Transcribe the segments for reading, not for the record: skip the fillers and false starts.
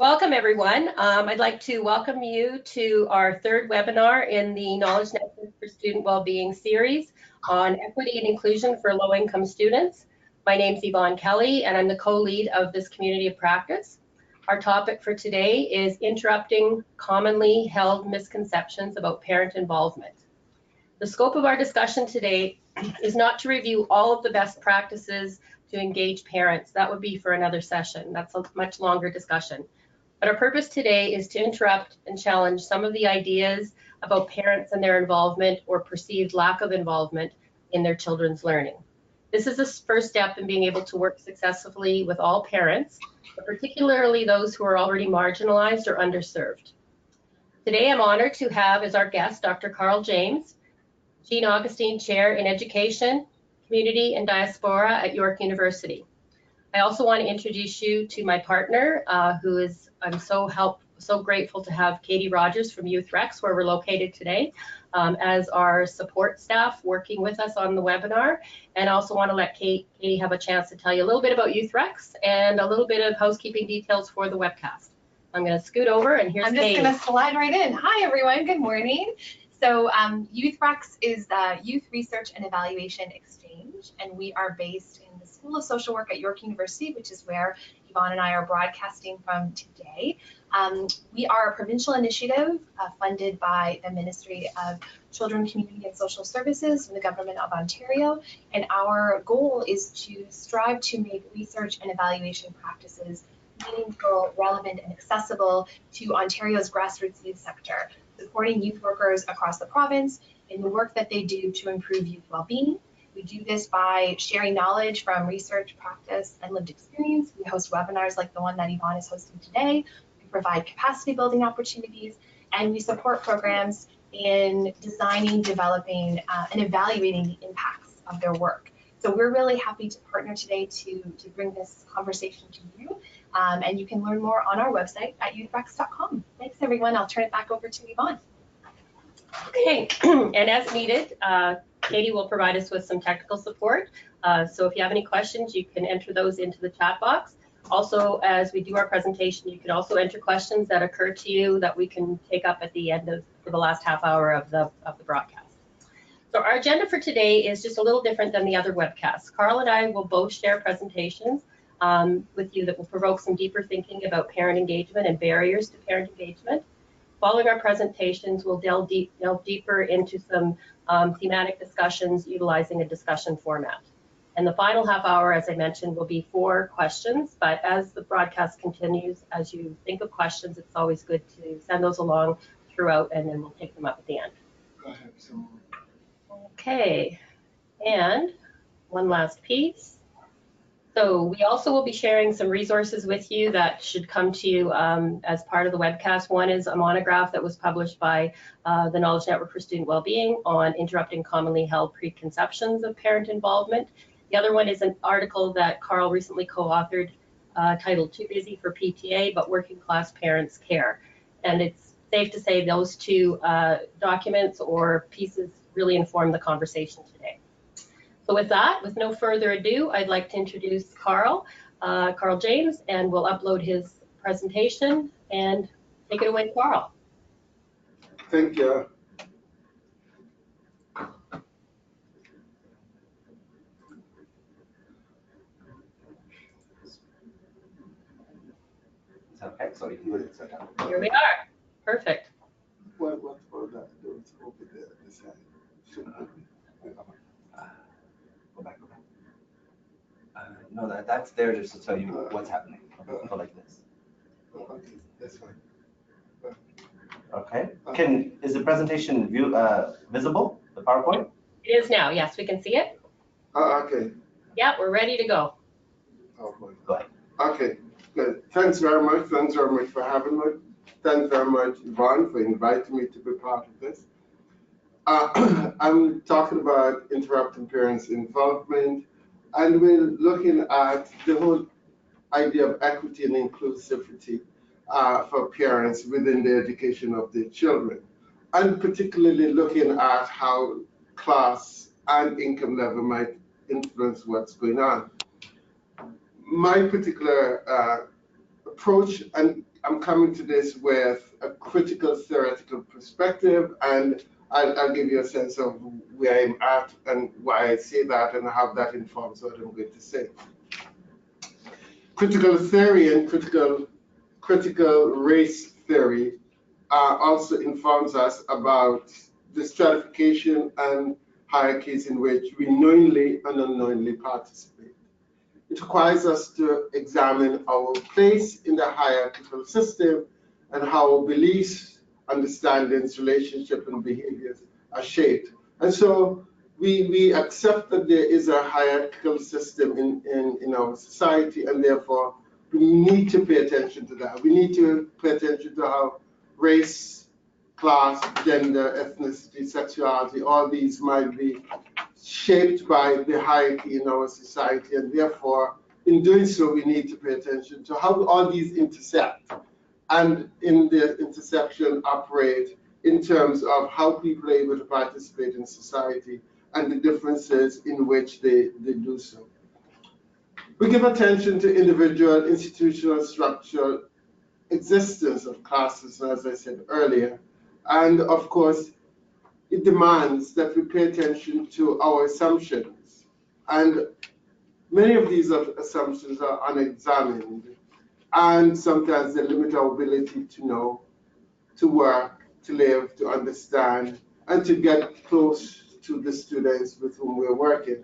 Welcome, everyone. I'd like to welcome you to our third webinar in the Knowledge Network for Student Wellbeing series on equity and inclusion for low-income students. My name is Yvonne Kelly, and I'm the co-lead of this community of practice. Our topic for today is interrupting commonly held misconceptions about parent involvement. The scope of our discussion today is not to review all of the best practices to engage parents. That would be for another session. That's a much longer discussion. But our purpose today is to interrupt and challenge some of the ideas about parents and their involvement or perceived lack of involvement in their children's learning. This is the first step in being able to work successfully with all parents, but particularly those who are already marginalized or underserved. Today, I'm honored to have as our guest Dr. Carl James, Jean Augustine Chair in Education, Community and Diaspora at York University. I also want to introduce you to my partner, I'm so grateful to have Katie Rogers from Youth Rex, where we're located today, as our support staff working with us on the webinar. And I also want to let Katie have a chance to tell you a little bit about Youth Rex and a little bit of housekeeping details for the webcast. I'm going to scoot over, and here's Katie. I'm just going to slide right in. Hi, everyone. Good morning. So Youth Rex is the Youth Research and Evaluation Exchange, and we are based in the School of Social Work at York University, which is where Yvonne and I are broadcasting from today. We are a provincial initiative funded by the Ministry of Children, Community and Social Services in the Government of Ontario, and our goal is to strive to make research and evaluation practices meaningful, relevant, and accessible to Ontario's grassroots youth sector, supporting youth workers across the province in the work that they do to improve youth well-being. We do this by sharing knowledge from research, practice, and lived experience. We host webinars like the one that Yvonne is hosting today. We provide capacity building opportunities, and we support programs in designing, developing, and evaluating the impacts of their work. So we're really happy to partner today to bring this conversation to you. And you can learn more on our website at youthrex.com. Thanks, everyone. I'll turn it back over to Yvonne. Okay, and as needed, Katie will provide us with some technical support. So if you have any questions, you can enter those into the chat box. Also, as we do our presentation, you can also enter questions that occur to you that we can take up at the end for the last half hour of the broadcast. So our agenda for today is just a little different than the other webcasts. Carl and I will both share presentations with you that will provoke some deeper thinking about parent engagement and barriers to parent engagement. Following our presentations, we'll delve deeper into some thematic discussions utilizing a discussion format. And the final half hour, as I mentioned, will be for questions, but as the broadcast continues, as you think of questions, it's always good to send those along throughout, and then we'll take them up at the end. Okay, and one last piece. So we also will be sharing some resources with you that should come to you as part of the webcast. One is a monograph that was published by the Knowledge Network for Student Wellbeing on interrupting commonly held preconceptions of parent involvement. The other one is an article that Carl recently co-authored titled Too Busy for PTA, but Working Class Parents Care. And it's safe to say those two documents or pieces really inform the conversation today. So with that, with no further ado, I'd like to introduce Carl James, and we'll upload his presentation. And take it away, Carl. Thank you. Okay, so you can put it set up. Here we are. Perfect. What that? It's over there. This side. Go back. No, that's there just to tell you what's happening. Go like this. Okay, that's fine. Okay. Is the presentation visible? The PowerPoint? It is now. Yes, we can see it. Okay. Yeah, we're ready to go. PowerPoint. Go ahead. Okay. Good. Thanks very much. Thanks very much for having me. Thanks very much, Yvonne, for inviting me to be part of this. I'm talking about interrupting parents' involvement, and we're looking at the whole idea of equity and inclusivity for parents within the education of their children, and particularly looking at how class and income level might influence what's going on. My particular approach, and I'm coming to this with a critical theoretical perspective, and I'll give you a sense of where I'm at and why I say that and how that informs what I'm going to say. Critical theory and critical race theory also informs us about the stratification and hierarchies in which we knowingly and unknowingly participate. It requires us to examine our place in the hierarchical system and how our beliefs, understandings, relationships, and behaviors are shaped. And so we accept that there is a hierarchical system in our society, and therefore we need to pay attention to that. We need to pay attention to how race, class, gender, ethnicity, sexuality, all these might be shaped by the hierarchy in our society, and therefore, in doing so, we need to pay attention to how all these intersect, and in the intersection operate in terms of how people are able to participate in society and the differences in which they do so. We give attention to individual, institutional, structural existence of classes, as I said earlier, and of course, it demands that we pay attention to our assumptions. And many of these assumptions are unexamined, and sometimes they limit our ability to know, to work, to live, to understand, and to get close to the students with whom we're working.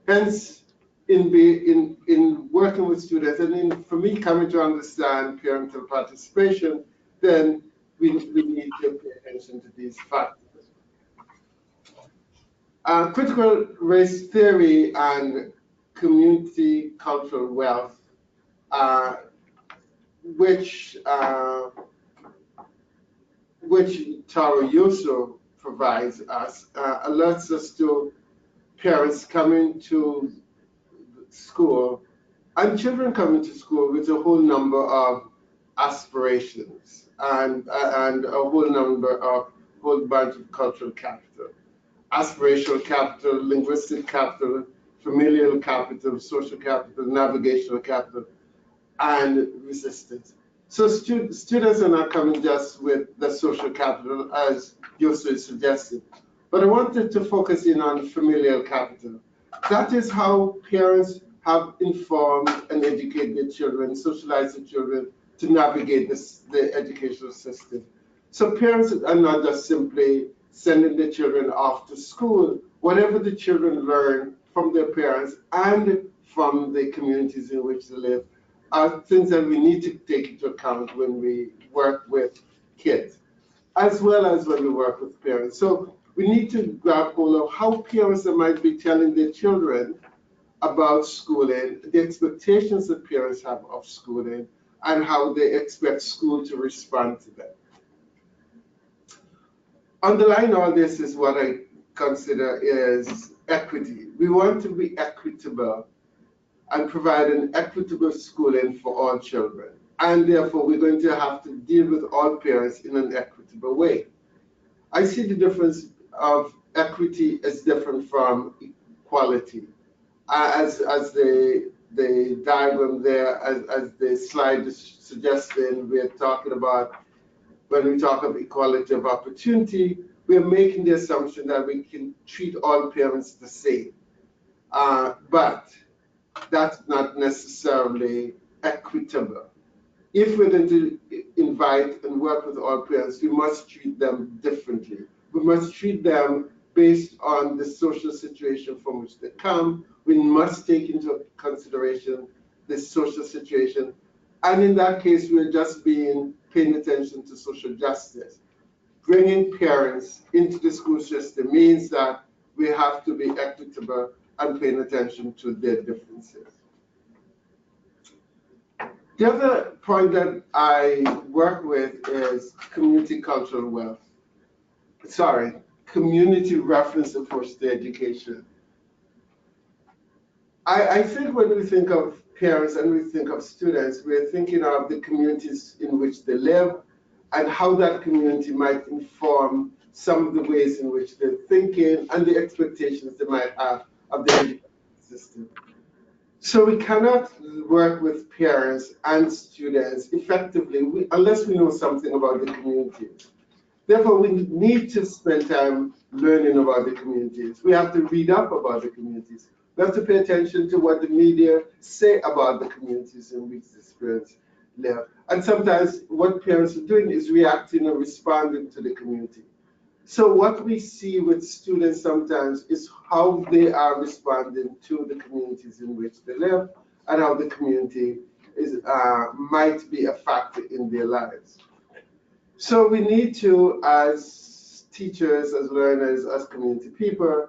Hence, in working with students, and for me coming to understand parental participation, then we need to pay attention to these factors. Critical race theory and community cultural wealth, uh, which Taro Yoso provides us, alerts us to parents coming to school and children coming to school with a whole number of aspirations and a whole bunch of cultural capital. Aspirational capital, linguistic capital, familial capital, social capital, navigational capital, and resistance. So students are not coming just with the social capital, as Yoso is suggesting, but I wanted to focus in on familial capital. That is how parents have informed and educated their children, socialized their children to navigate the educational system. So parents are not just simply sending their children off to school. Whatever the children learn from their parents and from the communities in which they live are things that we need to take into account when we work with kids, as well as when we work with parents. So we need to grab hold of how parents might be telling their children about schooling, the expectations that parents have of schooling, and how they expect school to respond to them. Underlying all this is what I consider is equity. We want to be equitable and provide an equitable schooling for all children. And therefore, we're going to have to deal with all parents in an equitable way. I see the difference of equity as different from equality. As the diagram there, as the slide is suggesting, we're talking about, when we talk of equality of opportunity, we're making the assumption that we can treat all parents the same. But that's not necessarily equitable. If we're going to invite and work with all parents, we must treat them differently. We must treat them based on the social situation from which they come. We must take into consideration the social situation. And in that case, we're just paying attention to social justice. Bringing parents into the school system means that we have to be equitable and paying attention to their differences. The other point that I work with is community cultural wealth. Sorry, community reference approach to education. I think when we think of parents and we think of students, we're thinking of the communities in which they live and how that community might inform some of the ways in which they're thinking and the expectations they might have of the education system. So we cannot work with parents and students effectively unless we know something about the communities. Therefore, we need to spend time learning about the communities. We have to read up about the communities. We have to pay attention to what the media say about the communities in which the students live. And sometimes what parents are doing is reacting or responding to the community. So what we see with students sometimes is how they are responding to the communities in which they live and how the community might be a factor in their lives. So we need to, as teachers, as learners, as community people,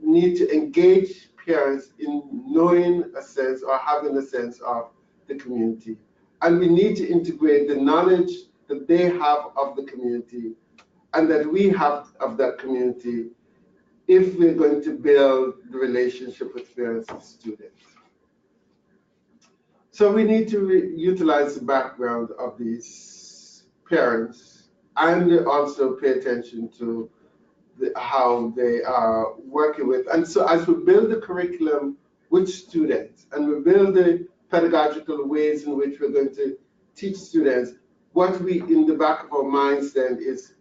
need to engage parents in knowing a sense or having a sense of the community. And we need to integrate the knowledge that they have of the community and that we have of that community if we're going to build the relationship with parents and students. So we need to utilize the background of these parents and also pay attention to how they are working with. And so as we build the curriculum with students and we build the pedagogical ways in which we're going to teach students, what we in the back of our minds then is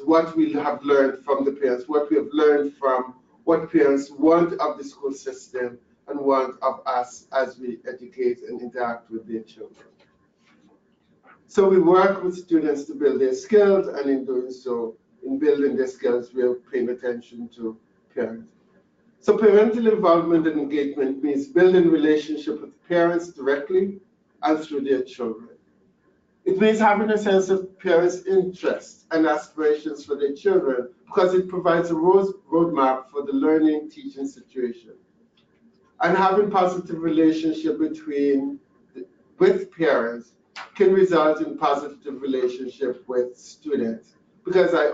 what we have learned from the parents, what we have learned from what parents want of the school system and want of us as we educate and interact with their children. So we work with students to build their skills, and in doing so, in building their skills, we are paying attention to parents. So parental involvement and engagement means building relationship with parents directly and through their children. It means having a sense of parents' interests and aspirations for their children because it provides a roadmap for the learning teaching situation. And having positive relationship with parents can result in positive relationship with students. Because I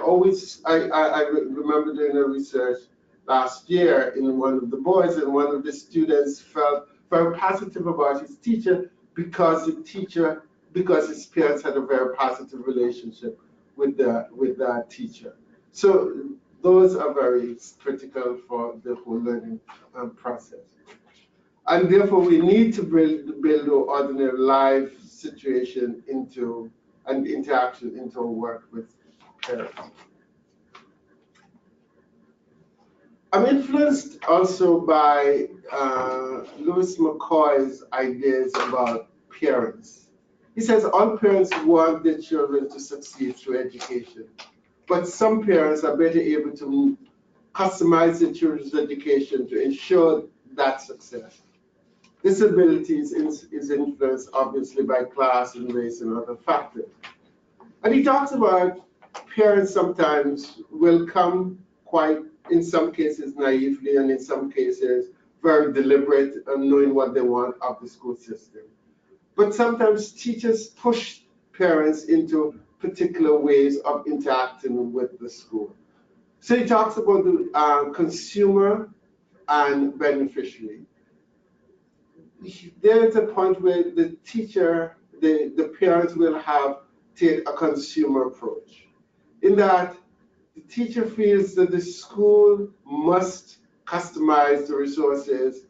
remember doing a research last year in one of the boys, and one of the students felt very positive about his teacher because his parents had a very positive relationship with that teacher. So those are very critical for the whole learning process. And therefore, we need to build an ordinary life situation into and interaction into our work with parents. I'm influenced also by Lewis McCoy's ideas about parents. He says all parents want their children to succeed through education, but some parents are better able to customize their children's education to ensure that success. This ability is influenced obviously by class and race and other factors. And he talks about parents sometimes will come quite, in some cases naively, and in some cases very deliberate and knowing what they want of the school system. But sometimes teachers push parents into particular ways of interacting with the school. So he talks about the consumer and beneficiary. There's a point where the teacher, the parents will take a consumer approach. In that the teacher feels that the school must customize the resources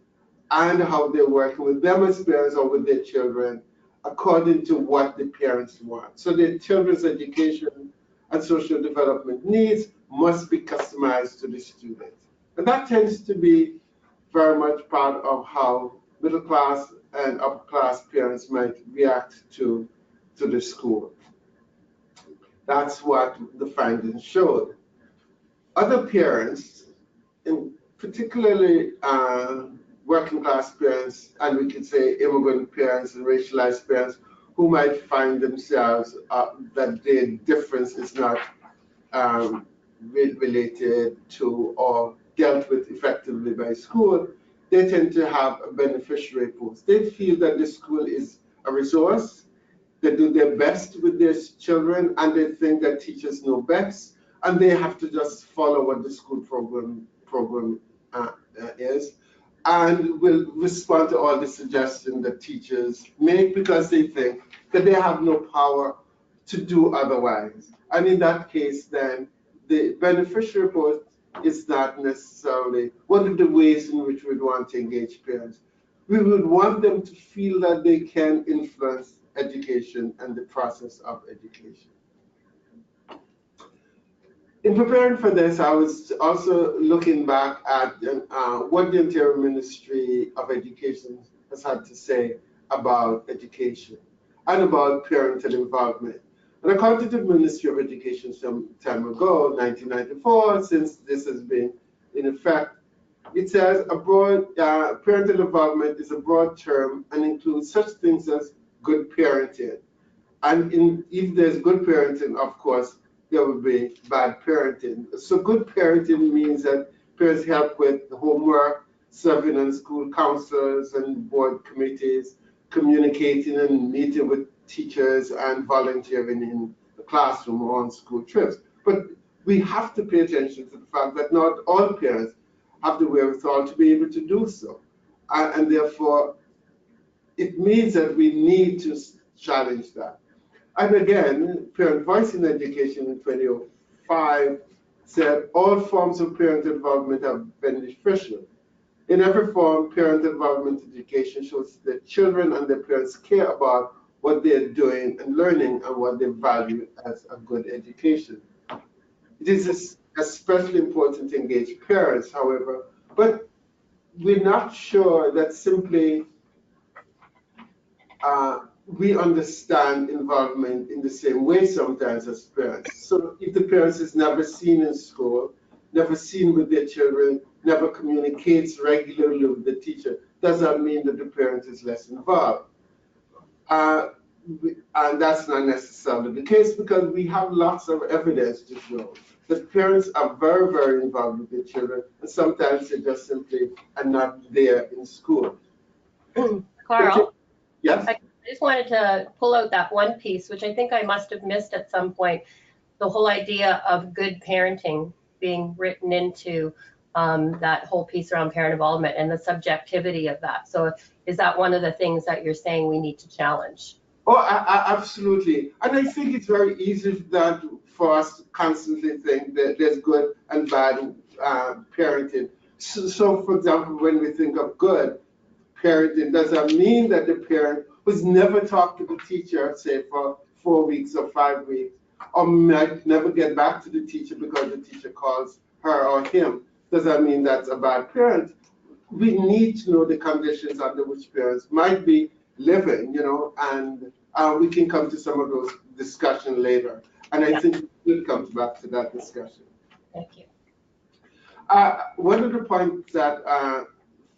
and how they're working with them as parents or with their children according to what the parents want. So their children's education and social development needs must be customized to the students. And that tends to be very much part of how middle class and upper class parents might react to the school. That's what the findings showed. Other parents, in particularly working class parents, and we could say immigrant parents and racialized parents, who might find themselves that their difference is not related to or dealt with effectively by school, they tend to have a beneficiary post. They feel that the school is a resource. They do their best with their children, and they think that teachers know best, and they have to just follow what the school program is, and will respond to all the suggestions that teachers make because they think that they have no power to do otherwise. And in that case, then the beneficiary post is not necessarily one of the ways in which we'd want to engage parents. we would want them to feel that they can influence education and the process of education. In preparing for this, I was also looking back at what the Ontario Ministry of Education has had to say about education and about parental involvement. And according to the Ministry of Education some time ago, 1994, since this has been in effect, it says a broad parental involvement is a broad term and includes such things as good parenting. And if there's good parenting, of course, there will be bad parenting. So good parenting means that parents help with the homework, serving on school counselors and board committees, communicating and meeting with teachers, and volunteering in the classroom or on school trips. But we have to pay attention to the fact that not all parents have the wherewithal to be able to do so. And therefore, it means that we need to challenge that. And again, Parent Voice in Education in 2005 said all forms of parent involvement are beneficial. In every form, parent involvement education shows that children and their parents care about what they're doing and learning and what they value as a good education. It is especially important to engage parents, however, but we're not sure that simply we understand involvement in the same way sometimes as parents. So if the parents is never seen in school, never seen with their children, never communicates regularly with the teacher, does that mean that the parent is less involved? And that's not necessarily the case, because we have lots of evidence to show that parents are very, very involved with their children, and sometimes they just simply are not there in school. Carl? Yes? I just wanted to pull out that one piece, which I think I must have missed at some point, the whole idea of good parenting being written into that whole piece around parent involvement and the subjectivity of that. So is that one of the things that you're saying we need to challenge? Oh, absolutely. And I think it's very easy that for us to constantly think that there's good and bad parenting. So, for example, when we think of good parenting, does that mean that the parent who's never talked to the teacher, say, for 4 weeks or 5 weeks, or might never get back to the teacher because the teacher calls her or him, does that mean that's a bad parent? We need to know the conditions under which parents might be living, and we can come to some of those discussions later. And I think we'll come back to that discussion. Thank you. One of the points that,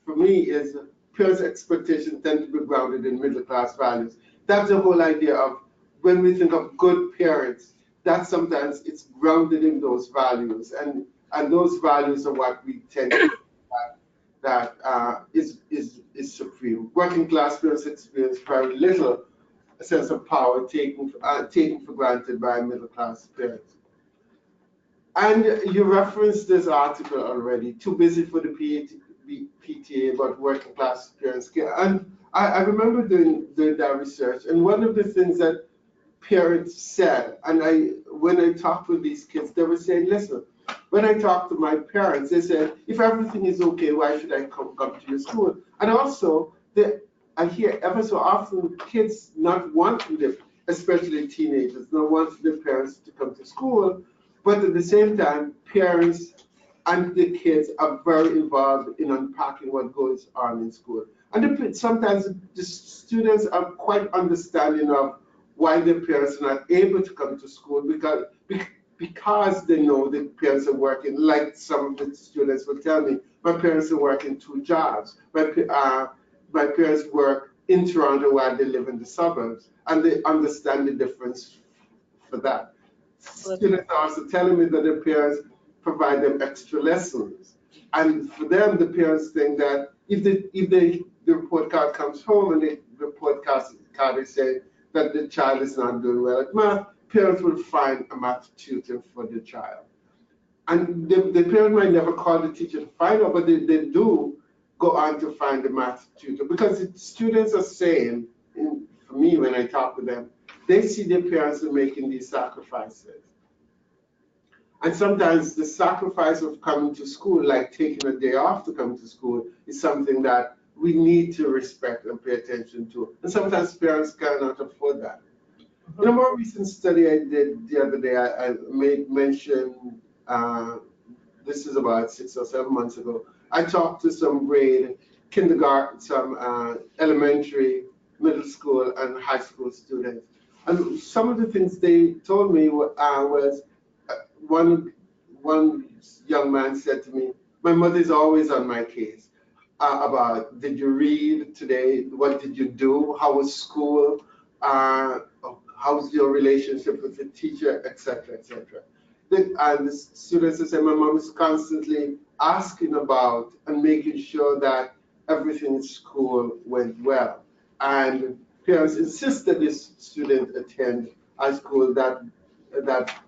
for me, is parents' expectations tend to be grounded in middle-class values. That's the whole idea of when we think of good parents, that sometimes it's grounded in those values, and those values are what we tend to that is supreme. Working class parents experience very little sense of power taken for granted by middle class parents. And you referenced this article already, Too Busy for the PTA about working class parents. And I remember doing that research, and one of the things that parents said, and when I talked with these kids, they were saying, listen, when I talked to my parents, they said, if everything is okay, why should I come to your school? And also, I hear ever so often kids not wanting them, especially teenagers, not wanting their parents to come to school, but at the same time, parents and the kids are very involved in unpacking what goes on in school. And sometimes the students are quite understanding of why their parents are not able to come to school because they know the parents are working. Like some of the students will tell me, my parents are working 2 jobs. My parents work in Toronto while they live in the suburbs, and they understand the difference for that. Students are also telling me that their parents provide them extra lessons, and for them, the parents think that if the report card comes home and the report card is saying that the child is not doing well at math, parents will find a math tutor for the child. And the parent might never call the teacher to find out, but they do go on to find a math tutor, because the students are saying, for me, when I talk to them, they see their parents are making these sacrifices. And sometimes the sacrifice of coming to school, like taking a day off to come to school, is something that we need to respect and pay attention to. And sometimes parents cannot afford that. In a more recent study I did the other day, I made mention, this is about 6 or 7 months ago. I talked to some kindergarten, some elementary, middle school, and high school students. And some of the things they told me was one young man said to me, "My mother's always on my case about, did you read today? What did you do? How was school? How's your relationship with the teacher, etc., etc." And the students say, "My mom is constantly asking about and making sure that everything in school went well." And parents insist that this student attend a school that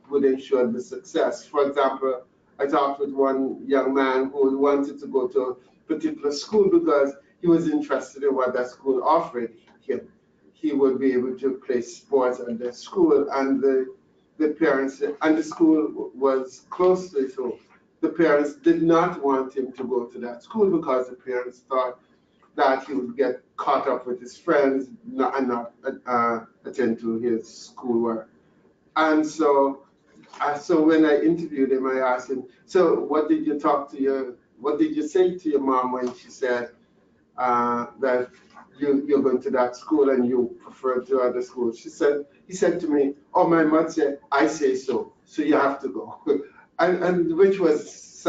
would ensure the success. For example, I talked with one young man who wanted to go to a particular school because he was interested in what that school offered him. He would be able to play sports at the school, and the parents, and the school was close to his home. The parents did not want him to go to that school because the parents thought that he would get caught up with his friends and not attend to his schoolwork. And so when I interviewed him, I asked him, "So what did you say to your mom when she said that you're going to that school and you prefer to other schools?" He said to me, "Oh, my mother said, I say so you have to go." and which was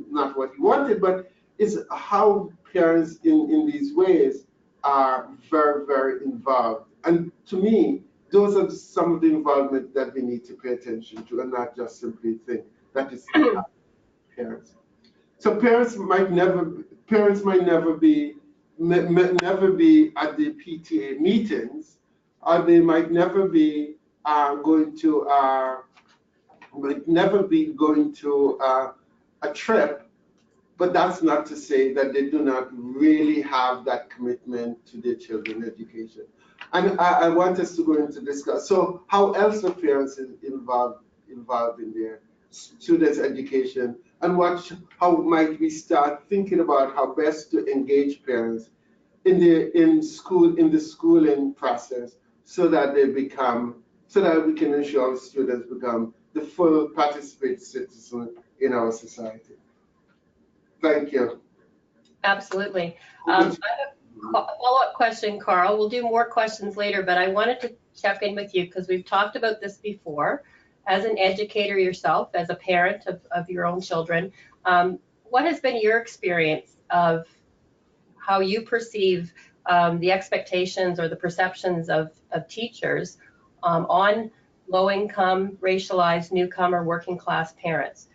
not what he wanted, but it's how parents in these ways are very, very involved. And to me, those are some of the involvement that we need to pay attention to, and not just simply think that it's parents. So parents might never be never be at the PTA meetings, or they might never be going to a trip. But that's not to say that they do not really have that commitment to their children's education. And I want us to go into discuss. So how else are parents involved in their students' education, and how might we start thinking about how best to engage parents in the schooling process, so that we can ensure students become the full participating citizen in our society. Thank you. Absolutely. I have a follow-up question, Carl. We'll do more questions later, but I wanted to check in with you because we've talked about this before. As an educator yourself, as a parent of your own children, what has been your experience of how you perceive the expectations or the perceptions of teachers on low-income, racialized, newcomer, working-class parents?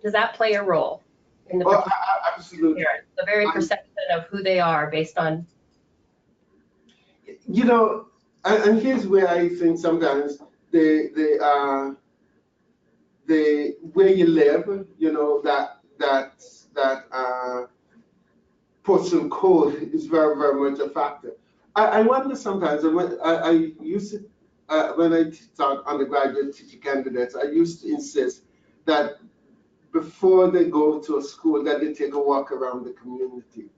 Does that play a role in the absolutely. parents, the very perception of who they are based on? And here's where I think sometimes the where you live, that postal code is very, very much a factor. I wonder sometimes, and when I used to, when I taught undergraduate teacher candidates, I used to insist that before they go to a school, that they take a walk around the community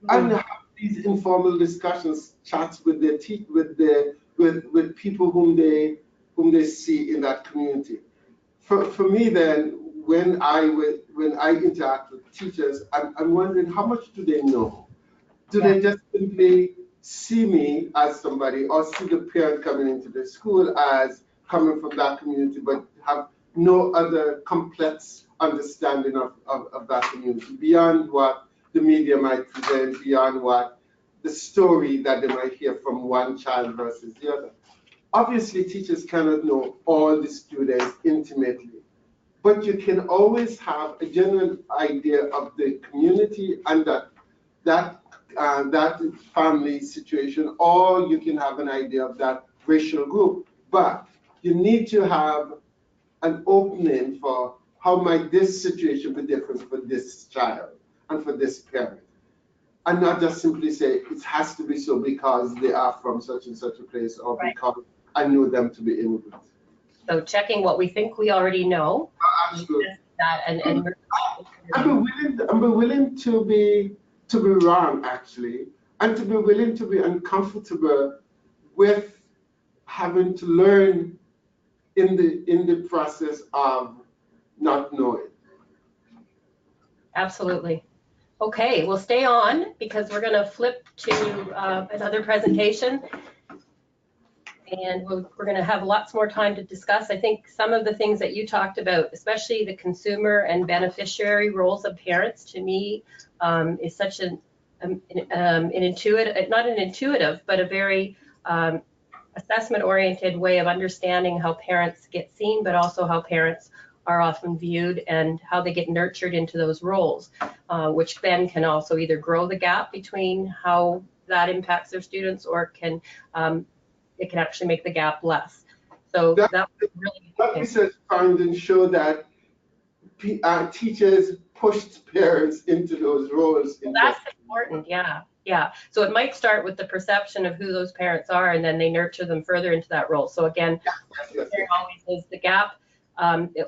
and have these informal discussions, chats with their with people whom they see in that community. For me, then, when I interact with teachers, I'm wondering, how much do they know? Do they just simply see me as somebody, or see the parent coming into the school as coming from that community, but have no other complex understanding of that community beyond what the media might present, beyond what the story that they might hear from one child versus the other? Obviously, teachers cannot know all the students intimately, but you can always have a general idea of the community and that family situation, or you can have an idea of that racial group. But you need to have an opening for how might this situation be different for this child and for this parent, and not just simply say it has to be so because they are from such and such a place, or because I know them to be immigrants. So checking what we think we already know. Absolutely. That I'm willing to be wrong, actually. and to be willing to be uncomfortable with having to learn in the process of not knowing. Absolutely. Okay, we'll stay on because we're going to flip to another presentation. And we're going to have lots more time to discuss. I think some of the things that you talked about, especially the consumer and beneficiary roles of parents, to me, is such an intuitive, not an intuitive, but a very assessment-oriented way of understanding how parents get seen, but also how parents are often viewed and how they get nurtured into those roles, which then can also either grow the gap between how that impacts their students, or it can actually make the gap less. So that was really What research findings show that teachers pushed parents into those roles. Well, that's important, yeah. Yeah, so it might start with the perception of who those parents are, and then they nurture them further into that role. So again, there always is the gap.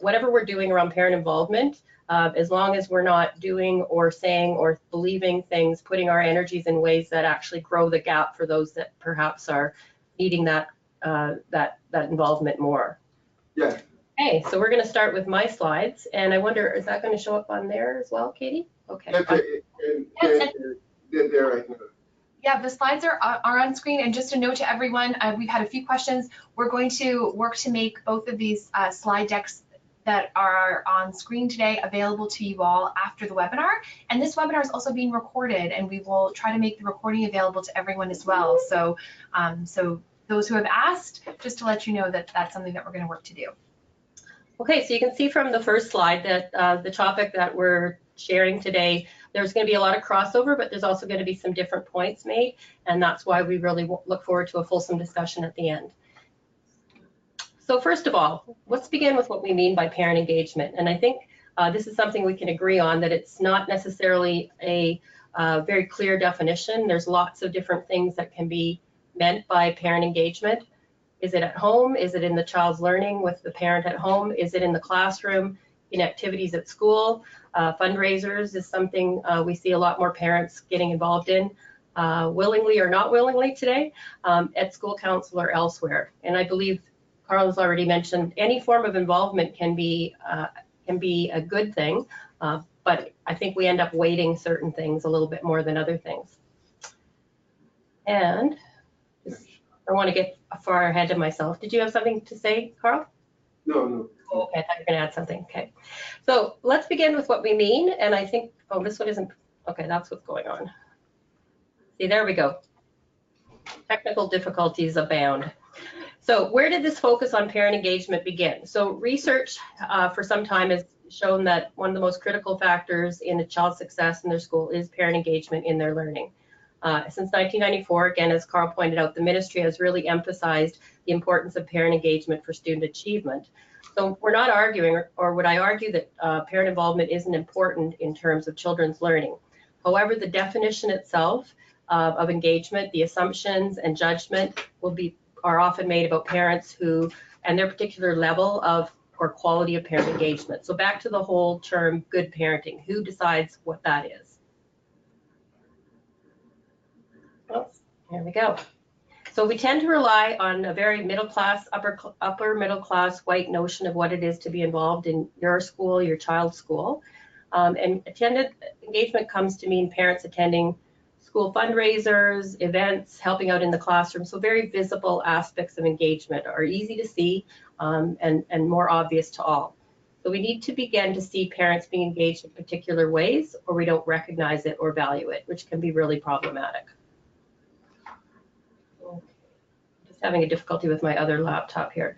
Whatever we're doing around parent involvement, as long as we're not doing or saying or believing things, putting our energies in ways that actually grow the gap for those that perhaps are needing that involvement more. Yeah. Okay, so we're going to start with my slides, and I wonder, is that going to show up on there as well, Katie? Okay. They're there right now. Yeah, the slides are on screen, and just a note to everyone, we've had a few questions. We're going to work to make both of these slide decks that are on screen today available to you all after the webinar. And this webinar is also being recorded, and we will try to make the recording available to everyone as well. So, so those who have asked, just to let you know that that's something that we're going to work to do. Okay, so you can see from the first slide that the topic that we're sharing today, there's going to be a lot of crossover, but there's also going to be some different points made, and that's why we really look forward to a fulsome discussion at the end. So first of all, let's begin with what we mean by parent engagement. And I think this is something we can agree on, that it's not necessarily a very clear definition. There's lots of different things that can be meant by parent engagement. Is it at home? Is it in the child's learning with the parent at home? Is it in the classroom, in activities at school? Fundraisers is something we see a lot more parents getting involved in, willingly or not willingly today, at school council or elsewhere. And I believe Carl has already mentioned any form of involvement can be a good thing, but I think we end up weighting certain things a little bit more than other things. And I want to get far ahead of myself. Did you have something to say, Carl? No. Oh, okay, I thought you were going to add something. Okay. So let's begin with what we mean. And I think, oh, this one isn't, okay, that's what's going on. See, there we go. Technical difficulties abound. So where did this focus on parent engagement begin? So research for some time has shown that one of the most critical factors in a child's success in their school is parent engagement in their learning. Since 1994, again, as Carl pointed out, the ministry has really emphasized the importance of parent engagement for student achievement. So we're not arguing, or would I argue that parent involvement isn't important in terms of children's learning. However, the definition itself of engagement, the assumptions and judgment are often made about parents who, and their particular level of or quality of parent engagement. So back to the whole term good parenting, who decides what that is? Oh, here we go. So we tend to rely on a very middle class, upper middle class white notion of what it is to be involved in your school, your child's school. And attended engagement comes to mean parents attending school fundraisers, events, helping out in the classroom. So very visible aspects of engagement are easy to see and more obvious to all. So we need to begin to see parents being engaged in particular ways, or we don't recognize it or value it, which can be really problematic. Just having a difficulty with my other laptop here.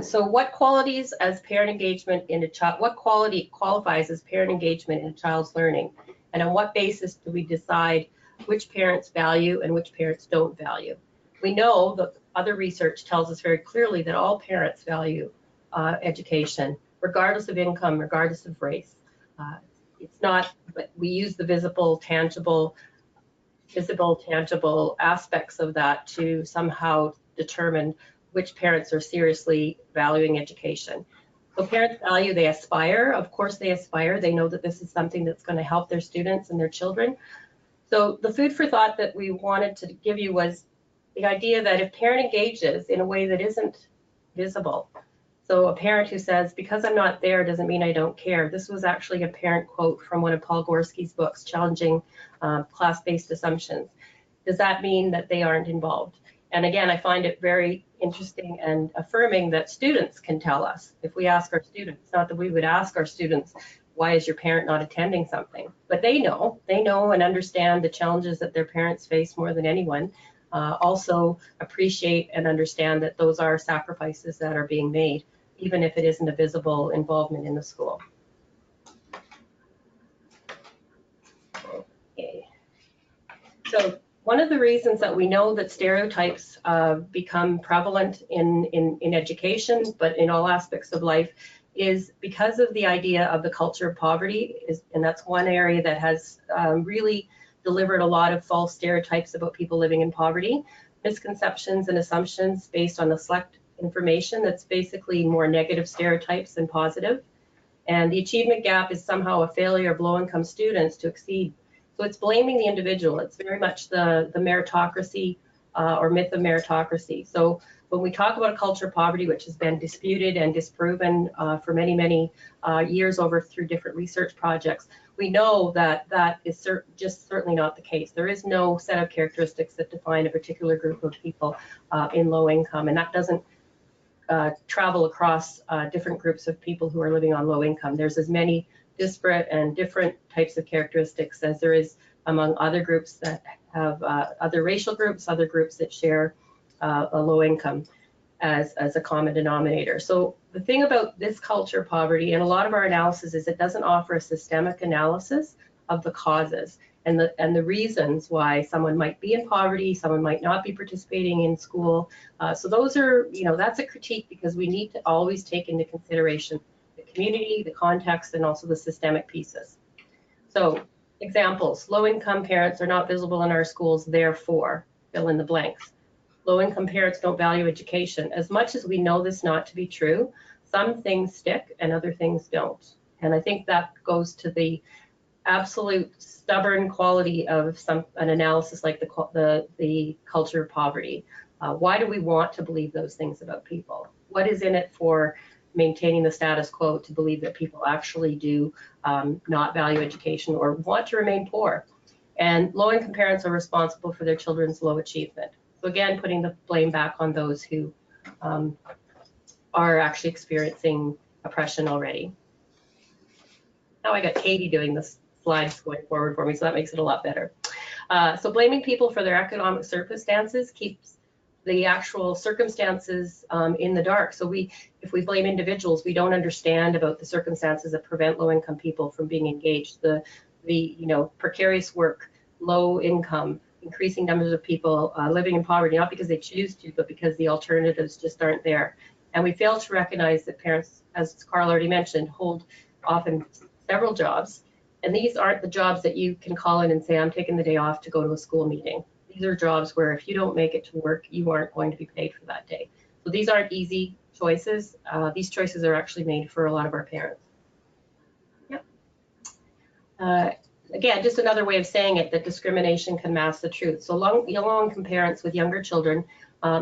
So what qualities as parent engagement in a child, what quality qualifies as parent engagement in a child's learning? And on what basis do we decide which parents value and which parents don't value? We know that other research tells us very clearly that all parents value education, regardless of income, regardless of race. It's not, but we use the visible, tangible aspects of that to somehow determine which parents are seriously valuing education. So parents value, they aspire. Of course they aspire. They know that this is something that's going to help their students and their children. So the food for thought that we wanted to give you was the idea that if parent engages in a way that isn't visible, so a parent who says, because I'm not there doesn't mean I don't care. This was actually a parent quote from one of Paul Gorski's books, Challenging Class-Based Assumptions. Does that mean that they aren't involved? And again, I find it very interesting and affirming that students can tell us. If we ask our students, not that we would ask our students, why is your parent not attending something? But they know and understand the challenges that their parents face more than anyone. Also appreciate and understand that those are sacrifices that are being made, even if it isn't a visible involvement in the school. Okay. So one of the reasons that we know that stereotypes become prevalent in education, but in all aspects of life, is because of the idea of the culture of poverty, and that's one area that has really delivered a lot of false stereotypes about people living in poverty, misconceptions and assumptions based on the select information that's basically more negative stereotypes than positive. And the achievement gap is somehow a failure of low-income students to exceed. So it's blaming the individual. It's very much the meritocracy or myth of meritocracy. So when we talk about a culture of poverty, which has been disputed and disproven for many, many years over through different research projects, we know that that is just certainly not the case. There is no set of characteristics that define a particular group of people in low income, and that doesn't travel across different groups of people who are living on low income. There's as many disparate and different types of characteristics as there is among other groups that have other racial groups, other groups that share a low income as a common denominator. So the thing about this culture of poverty and a lot of our analysis is it doesn't offer a systemic analysis of the causes and the reasons why someone might be in poverty, someone might not be participating in school. So those are, that's a critique because we need to always take into consideration the community, the context, and also the systemic pieces. So examples, low-income parents are not visible in our schools, therefore, fill in the blanks. Low-income parents don't value education. As much as we know this not to be true, some things stick and other things don't. And I think that goes to the absolute stubborn quality of an analysis like the culture of poverty. Why do we want to believe those things about people? What is in it for maintaining the status quo to believe that people actually do not value education or want to remain poor? And low-income parents are responsible for their children's low achievement. So again, putting the blame back on those who are actually experiencing oppression already. Now I got Katie doing the slides going forward for me, so that makes it a lot better. So blaming people for their economic circumstances keeps the actual circumstances in the dark. So if we blame individuals, we don't understand about the circumstances that prevent low-income people from being engaged. The precarious work, low income, increasing numbers of people living in poverty, not because they choose to, but because the alternatives just aren't there. And we fail to recognize that parents, as Carl already mentioned, hold often several jobs. And these aren't the jobs that you can call in and say, I'm taking the day off to go to a school meeting. These are jobs where if you don't make it to work, you aren't going to be paid for that day. So these aren't easy choices. These choices are actually made for a lot of our parents. Yep. Again, just another way of saying it, that discrimination can mask the truth. So low-income parents with younger children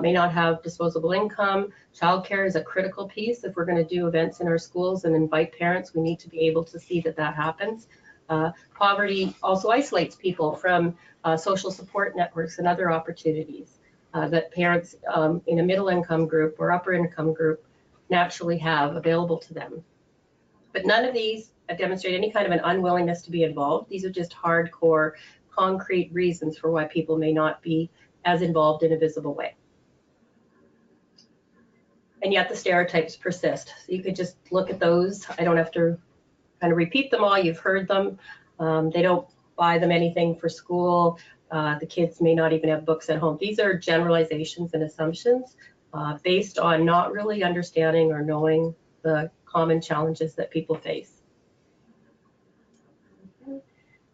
may not have disposable income. Childcare is a critical piece. If we're going to do events in our schools and invite parents, we need to be able to see that that happens. Poverty also isolates people from social support networks and other opportunities that parents in a middle income group or upper income group naturally have available to them. But none of these demonstrate any kind of an unwillingness to be involved. These are just hardcore, concrete reasons for why people may not be as involved in a visible way. And yet the stereotypes persist. So you could just look at those. I don't have to kind of repeat them all. You've heard them. They don't buy them anything for school. The kids may not even have books at home. These are generalizations and assumptions based on not really understanding or knowing the common challenges that people face.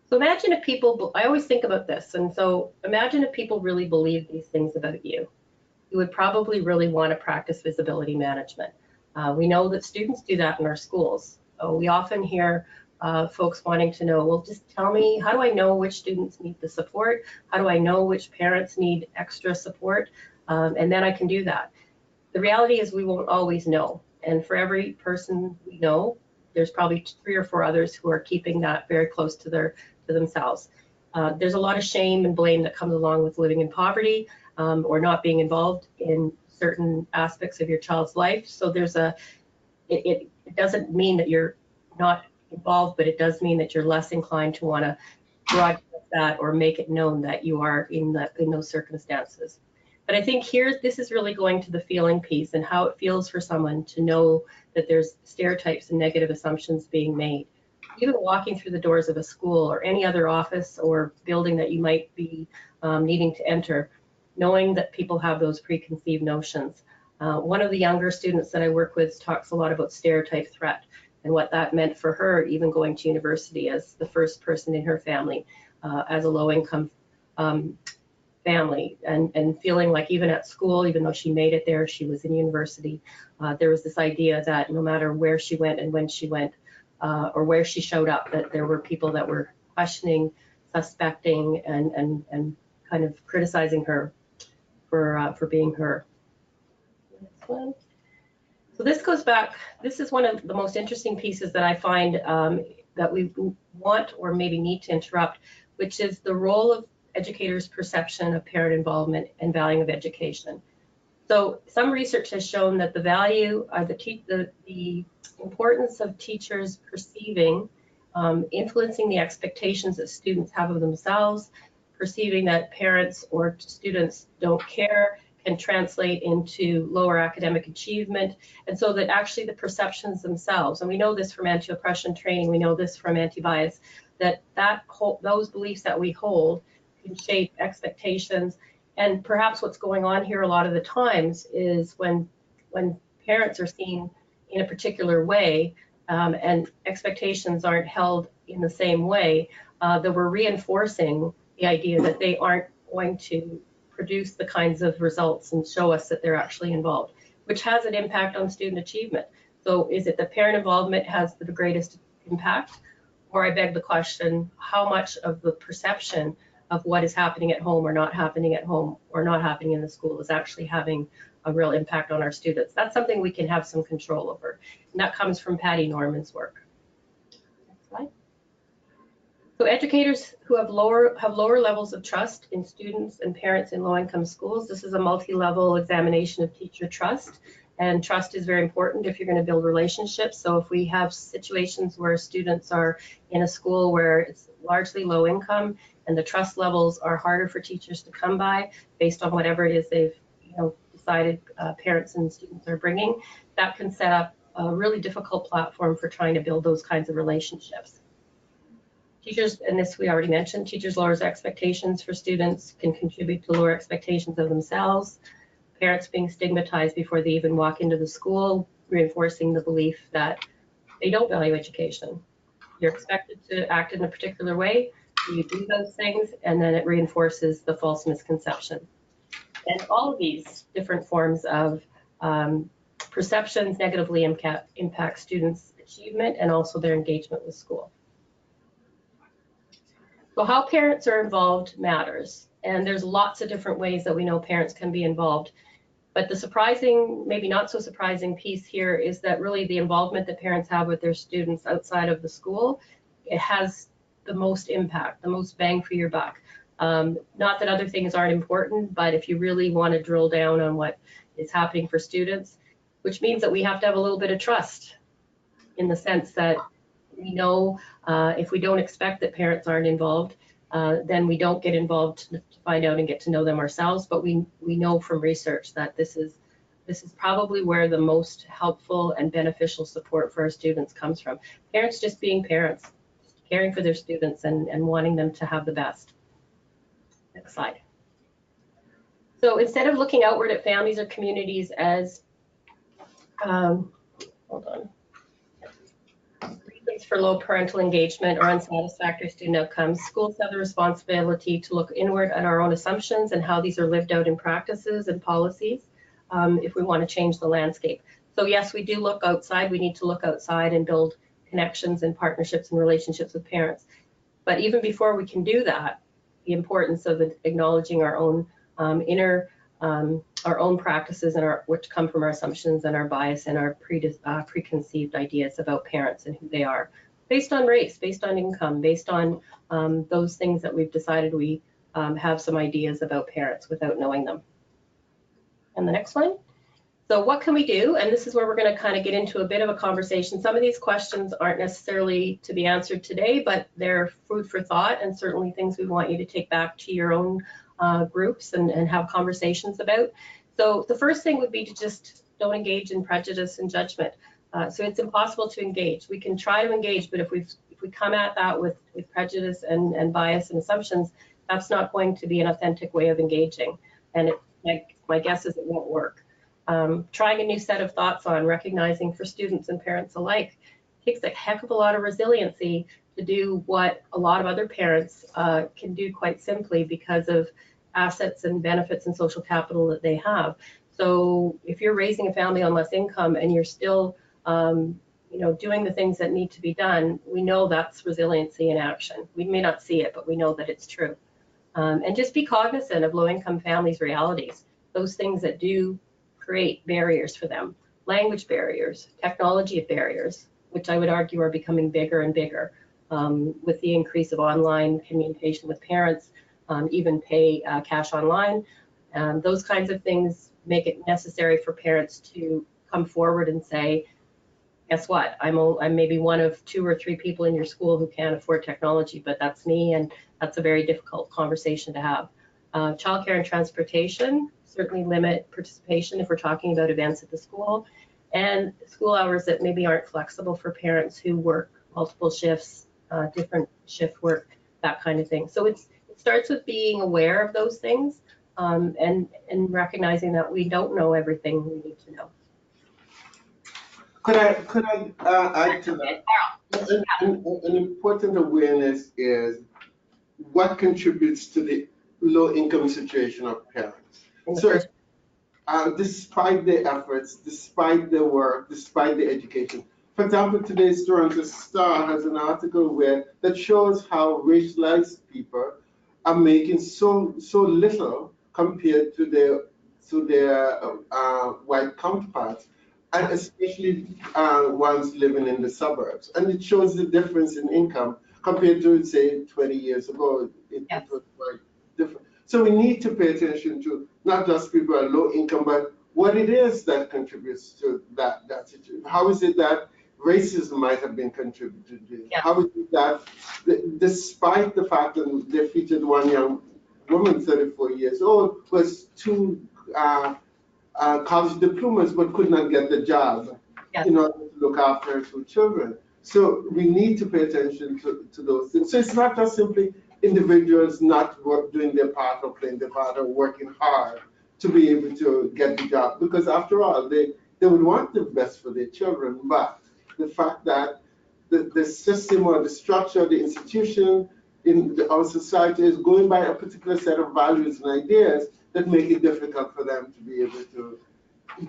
So imagine if people, I always think about this, and so imagine if people really believe these things about you. You would probably really want to practice visibility management. We know that students do that in our schools. We often hear folks wanting to know, well, just tell me, how do I know which students need the support? How do I know which parents need extra support? And then I can do that. The reality is we won't always know. And for every person we know, there's probably 3 or 4 others who are keeping that very close to themselves. There's a lot of shame and blame that comes along with living in poverty or not being involved in certain aspects of your child's life. So it doesn't mean that you're not involved, but it does mean that you're less inclined to want to broadcast that or make it known that you are in those circumstances. But I think this is really going to the feeling piece and how it feels for someone to know that there's stereotypes and negative assumptions being made. Even walking through the doors of a school or any other office or building that you might be needing to enter, knowing that people have those preconceived notions. One of the younger students that I work with talks a lot about stereotype threat and what that meant for her, even going to university as the first person in her family, as a low-income family, and feeling like even at school, even though she made it there, she was in university, there was this idea that no matter where she went and when she went, or where she showed up, that there were people that were questioning, suspecting, and kind of criticizing her for being her. Next one. So this goes back, this is one of the most interesting pieces that I find that we want or maybe need to interrupt, which is the role of educators' perception of parent involvement and value of education. So some research has shown that the value, the importance of teachers perceiving, influencing the expectations that students have of themselves, perceiving that parents or students don't care, can translate into lower academic achievement, and so that actually the perceptions themselves, and we know this from anti-oppression training, we know this from anti-bias, that those beliefs that we hold can shape expectations. And perhaps what's going on here a lot of the times is when parents are seen in a particular way and expectations aren't held in the same way, that we're reinforcing the idea that they aren't going to produce the kinds of results and show us that they're actually involved, which has an impact on student achievement. So is it the parent involvement has the greatest impact? Or I beg the question, how much of the perception of what is happening at home or not happening at home or not happening in the school is actually having a real impact on our students? That's something we can have some control over. And that comes from Patty Norman's work. Next slide. So educators who have lower levels of trust in students and parents in low-income schools. This is a multi-level examination of teacher trust, and trust is very important if you're going to build relationships. So if we have situations where students are in a school where it's largely low income and the trust levels are harder for teachers to come by based on whatever it is they've decided parents and students are bringing, that can set up a really difficult platform for trying to build those kinds of relationships. Teachers, and this we already mentioned, teachers lowers expectations for students, can contribute to lower expectations of themselves. Parents being stigmatized before they even walk into the school, reinforcing the belief that they don't value education. You're expected to act in a particular way, you do those things, and then it reinforces the false misconception. And all of these different forms of perceptions negatively impact students' achievement and also their engagement with school. So how parents are involved matters, and there's lots of different ways that we know parents can be involved. But the surprising, maybe not so surprising piece here is that really the involvement that parents have with their students outside of the school, it has the most impact, the most bang for your buck. Not that other things aren't important, but if you really want to drill down on what is happening for students, which means that we have to have a little bit of trust in the sense that we know if we don't expect that parents aren't involved, then we don't get involved to find out and get to know them ourselves. But we know from research that this is probably where the most helpful and beneficial support for our students comes from. Parents just being parents, caring for their students and wanting them to have the best. Next slide. So instead of looking outward at families or communities as, hold on, reasons for low parental engagement or unsatisfactory student outcomes, schools have the responsibility to look inward at our own assumptions and how these are lived out in practices and policies if we want to change the landscape. So yes, we do look outside. We need to look outside and build connections and partnerships and relationships with parents. But even before we can do that, the importance of acknowledging our own our own practices and which come from our assumptions and our bias and our preconceived ideas about parents and who they are, based on race, based on income, based on those things that we've decided we have some ideas about parents without knowing them. And the next one. So what can we do? And this is where we're going to kind of get into a bit of a conversation. Some of these questions aren't necessarily to be answered today, but they're food for thought and certainly things we want you to take back to your own groups and have conversations about. So the first thing would be to just don't engage in prejudice and judgment. So it's impossible to engage. We can try to engage, but if we come at that with prejudice and bias and assumptions, that's not going to be an authentic way of engaging. And my guess is it won't work. Trying a new set of thoughts on, recognizing for students and parents alike, takes a heck of a lot of resiliency to do what a lot of other parents can do quite simply because of assets and benefits and social capital that they have. So if you're raising a family on less income and you're still doing the things that need to be done, we know that's resiliency in action. We may not see it, but we know that it's true. And just be cognizant of low-income families' realities, those things that do create barriers for them, language barriers, technology barriers, which I would argue are becoming bigger and bigger with the increase of online communication with parents, even pay cash online. Those kinds of things make it necessary for parents to come forward and say, guess what, I'm maybe one of 2 or 3 people in your school who can't afford technology, but that's me, and that's a very difficult conversation to have. Childcare and transportation certainly limit participation if we're talking about events at the school, and school hours that maybe aren't flexible for parents who work multiple shifts, different shift work, that kind of thing. So it starts with being aware of those things and recognizing that we don't know everything we need to know. Could I add to that? An important awareness is what contributes to the low income situation of parents. So despite their efforts, despite their work, despite their education. For example, today's Toronto Star has an article that shows how racialized people are making so little compared to their white counterparts, and especially ones living in the suburbs. And it shows the difference in income compared to, say, 20 years ago. It was quite different. So we need to pay attention to not just people at low income, but what it is that contributes to that situation. How is it that racism might have been contributed to? Yeah. How is it that, despite the fact that they featured one young woman, 34 years old, who has 2 college diplomas but could not get the job in order to look after her 2 children? So we need to pay attention to those things. So it's not just simply individuals not doing their part or playing their part or working hard to be able to get the job, because after all, they would want the best for their children, but the fact that the system or the structure, the institution in our society is going by a particular set of values and ideas that make it difficult for them to be able to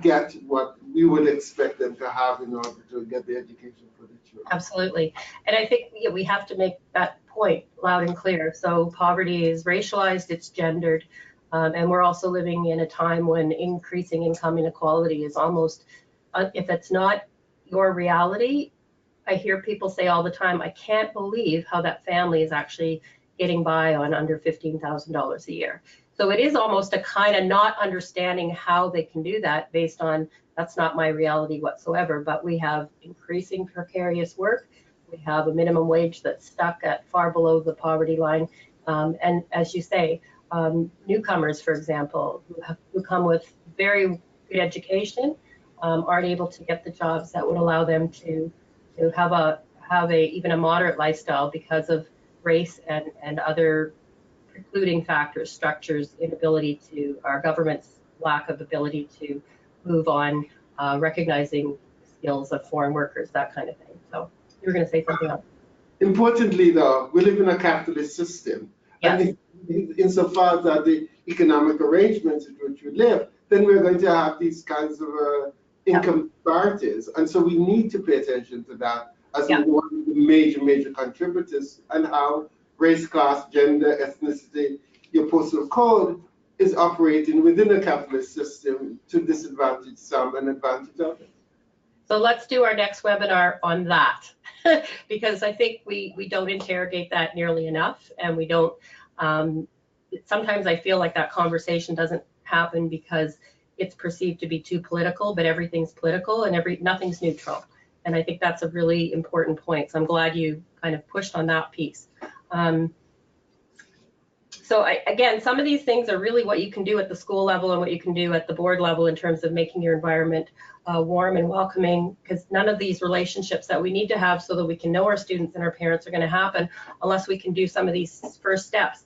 get what we would expect them to have in order to get the education for the children. Absolutely. And I think we have to make that point loud and clear. So poverty is racialized, it's gendered, and we're also living in a time when increasing income inequality is almost, if it's not your reality, I hear people say all the time, I can't believe how that family is actually getting by on under $15,000 a year. So it is almost a kind of not understanding how they can do that based on that's not my reality whatsoever, but we have increasing precarious work. We have a minimum wage that's stuck at far below the poverty line. And as you say, newcomers, for example, who come with very good education, aren't able to get the jobs that would allow them to have even a moderate lifestyle because of race and other precluding factors, structures, inability to, our government's lack of ability to move on, recognizing skills of foreign workers, that kind of thing. So you were going to say something else. Importantly, though, we live in a capitalist system. Yes. And insofar as the economic arrangements in which we live, then we're going to have these kinds of income disparities. And so we need to pay attention to that as Yeah. one of the major contributors, and how race, class, gender, ethnicity, your postal code is operating within a capitalist system to disadvantage some and advantage others. So let's do our next webinar on that because I think we don't interrogate that nearly enough, and we don't, sometimes I feel like that conversation doesn't happen because it's perceived to be too political, but everything's political and nothing's neutral. And I think that's a really important point. So I'm glad you kind of pushed on that piece. So again, some of these things are really what you can do at the school level and what you can do at the board level in terms of making your environment warm and welcoming, because none of these relationships that we need to have so that we can know our students and our parents are going to happen unless we can do some of these first steps.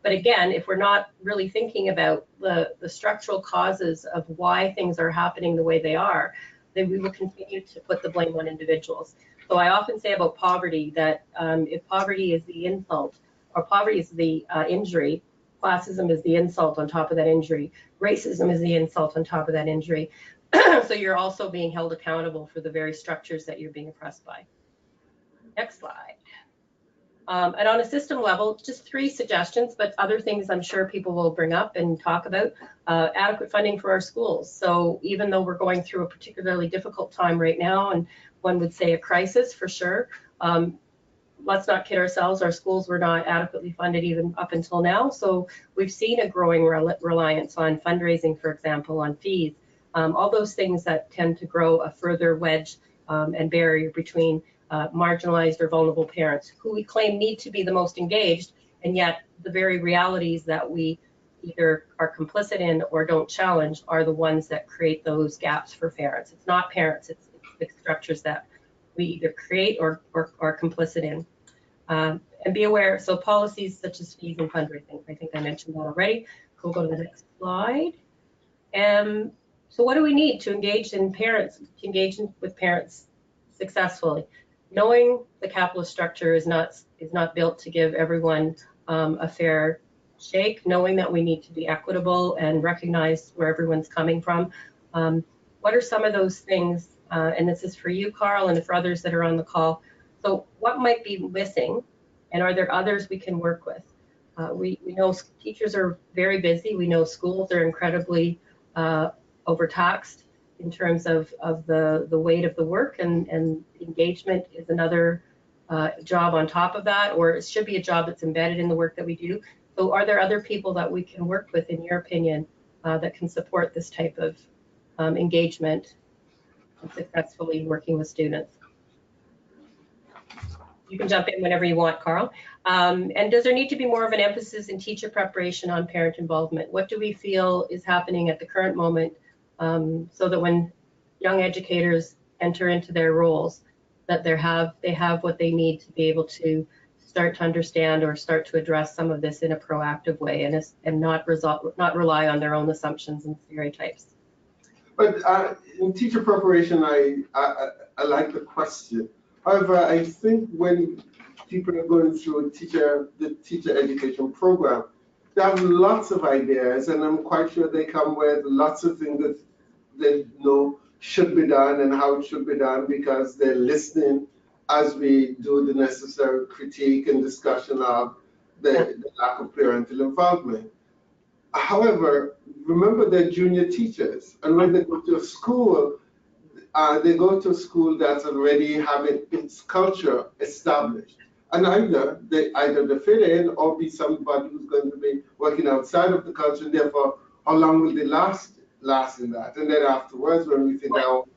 But again, if we're not really thinking about the structural causes of why things are happening the way they are, then we will continue to put the blame on individuals. So I often say about poverty that if poverty is the insult, or poverty is the injury, classism is the insult on top of that injury, racism is the insult on top of that injury. So you're also being held accountable for the very structures that you're being oppressed by. Next slide. And on a system level, just 3 suggestions, but other things I'm sure people will bring up and talk about. Adequate funding for our schools. So even though we're going through a particularly difficult time right now, and one would say a crisis for sure, let's not kid ourselves, our schools were not adequately funded even up until now. So we've seen a growing reliance on fundraising, for example, on fees, all those things that tend to grow a further wedge and barrier between marginalized or vulnerable parents who we claim need to be the most engaged, and yet the very realities that we either are complicit in or don't challenge are the ones that create those gaps for parents. It's not parents, it's the structures that we either create or are complicit in. And be aware, so policies such as fees and fundraising, I think I mentioned that already. We'll go to the next slide. So what do we need to engage with parents successfully? Knowing the capitalist structure is not built to give everyone a fair shake, knowing that we need to be equitable and recognize where everyone's coming from. What are some of those things, and this is for you, Carl, and for others that are on the call. So what might be missing, and are there others we can work with? We know teachers are very busy. We know schools are incredibly overtaxed in terms of the weight of the work, and engagement is another job on top of that, or it should be a job that's embedded in the work that we do. So are there other people that we can work with, in your opinion, that can support this type of engagement and successfully working with students? You can jump in whenever you want, Carl. And does there need to be more of an emphasis in teacher preparation on parent involvement? What do we feel is happening at the current moment so that when young educators enter into their roles, that they have what they need to be able to start to understand or start to address some of this in a proactive way, and not rely on their own assumptions and stereotypes? But In teacher preparation, I like the question. However, I think when people are going through the teacher education program, they have lots of ideas, and I'm quite sure they come with lots of things that they know should be done and how it should be done, because they're listening as we do the necessary critique and discussion of the lack of parental involvement. However, remember they're junior teachers, and when they go to a school, they go to a school that's already having its culture established. And either they fit in or be somebody who's going to be working outside of the culture, and therefore, how long will they last in that? And then afterwards, when we think out,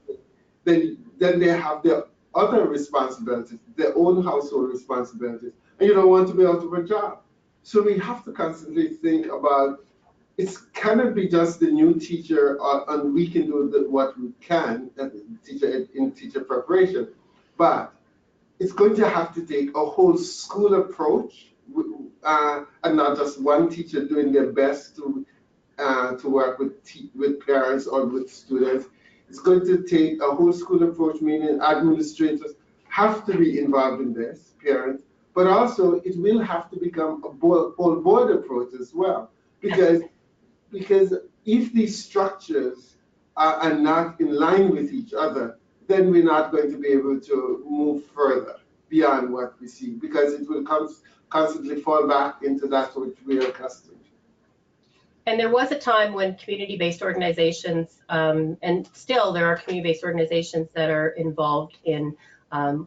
then they have their other responsibilities, their own household responsibilities, and you don't want to be out of a job. So we have to constantly think about, it cannot be just the new teacher, and we can do what we can in teacher preparation, but it's going to have to take a whole school approach, and not just one teacher doing their best to work with parents or with students. It's going to take a whole school approach, meaning administrators have to be involved in this, parents, but also it will have to become a whole board approach as well, because if these structures are not in line with each other, then we're not going to be able to move further beyond what we see, because it will constantly fall back into that which we are accustomed to. And there was a time when community-based organizations, and still there are community-based organizations that are involved in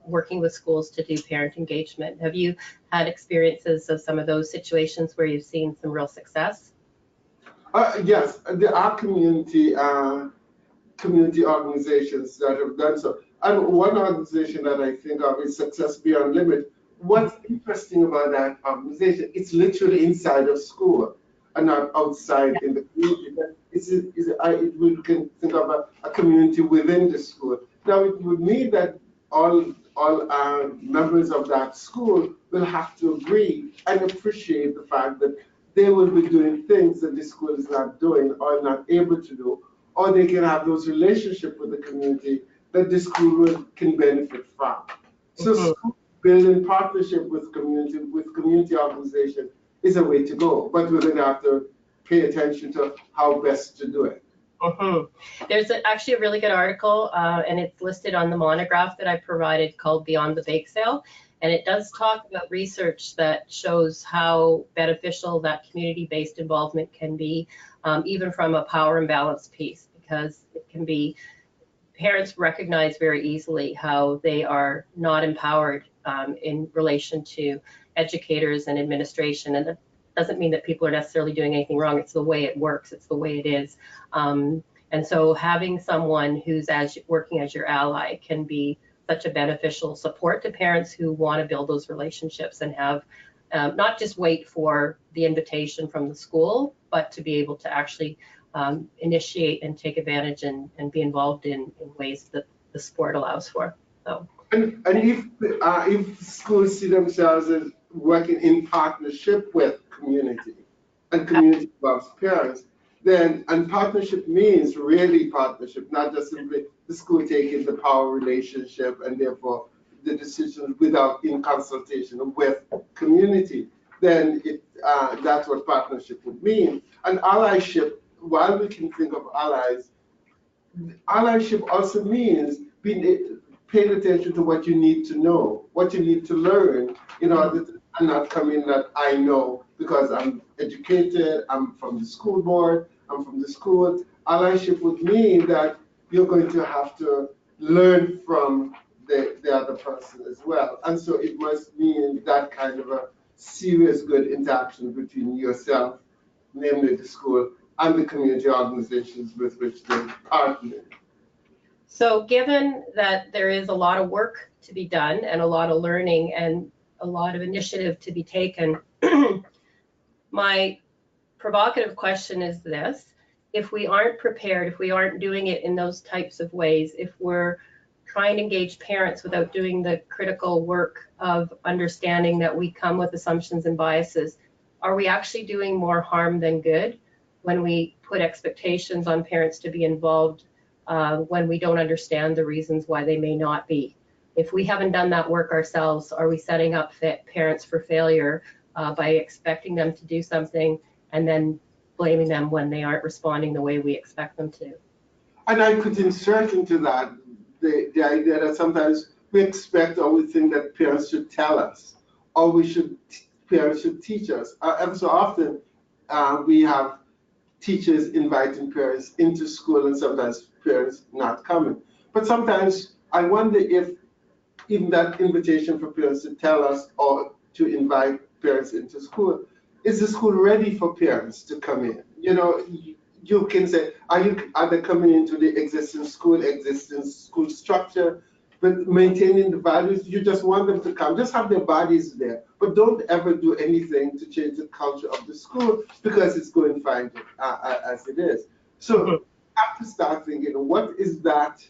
working with schools to do parent engagement. Have you had experiences of some of those situations where you've seen some real success? Yes, there are community organizations that have done so. And one organization that I think of is Success Beyond Limit. What's interesting about that organization, it's literally inside of school and not outside in the community. We can think of a community within the school. Now, it would mean that all members of that school will have to agree and appreciate the fact that they will be doing things that the school is not doing or not able to do, or they can have those relationships with the community that the school can benefit from. So school building partnership with community organization is a way to go, but we're going to have to pay attention to how best to do it. There's actually a really good article, and it's listed on the monograph that I provided called Beyond the Bake Sale. And it does talk about research that shows how beneficial that community-based involvement can be, even from a power imbalance piece, because it can be, parents recognize very easily how they are not empowered in relation to educators and administration. And that doesn't mean that people are necessarily doing anything wrong. It's the way it works. It's the way it is. And so having someone who's working as your ally can be such a beneficial support to parents who want to build those relationships and have not just wait for the invitation from the school, but to be able to actually initiate and take advantage and be involved in ways that the sport allows for. So. And if schools see themselves as working in partnership with community, and community involves parents, then, and partnership means really partnership, not just simply the school taking the power relationship and therefore the decision in consultation with community, then that's what partnership would mean. And allyship, while we can think of allies, allyship also means paying attention to what you need to know, what you need to learn in order to not come in that I know because I'm educated, I'm from the school board, I'm from the school. Allyship would mean that you're going to have to learn from the other person as well. And so it must mean that kind of a serious good interaction between yourself, namely the school, and the community organizations with which they partner. So given that there is a lot of work to be done and a lot of learning and a lot of initiative to be taken, my provocative question is this: if we aren't prepared, if we aren't doing it in those types of ways, if we're trying to engage parents without doing the critical work of understanding that we come with assumptions and biases, are we actually doing more harm than good when we put expectations on parents to be involved when we don't understand the reasons why they may not be? If we haven't done that work ourselves, are we setting up parents for failure by expecting them to do something and then blaming them when they aren't responding the way we expect them to? And I could insert into that the idea that sometimes we expect or we think that parents should tell us, or parents should teach us. Ever so often, we have teachers inviting parents into school and sometimes parents not coming. But sometimes I wonder if even that invitation for parents to tell us or to invite parents into school, is the school ready for parents to come in? You know, you can say, are they coming into the existing school structure, but maintaining the values? You just want them to come, just have their bodies there, but don't ever do anything to change the culture of the school because it's going fine as it is. So you have to start thinking, what is that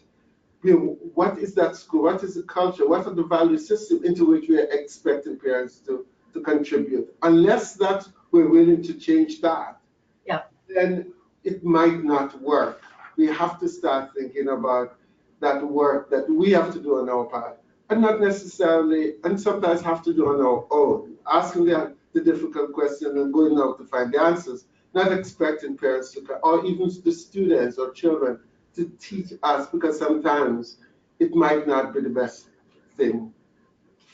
school? What is the culture? What are the value system into which we are expecting parents to contribute? Unless that we're willing to change that, then it might not work. We have to start thinking about that work that we have to do on our part, and not necessarily, and sometimes have to do on our own, asking the difficult question and going out to find the answers, not expecting parents to, or even the students or children to teach us, because sometimes it might not be the best thing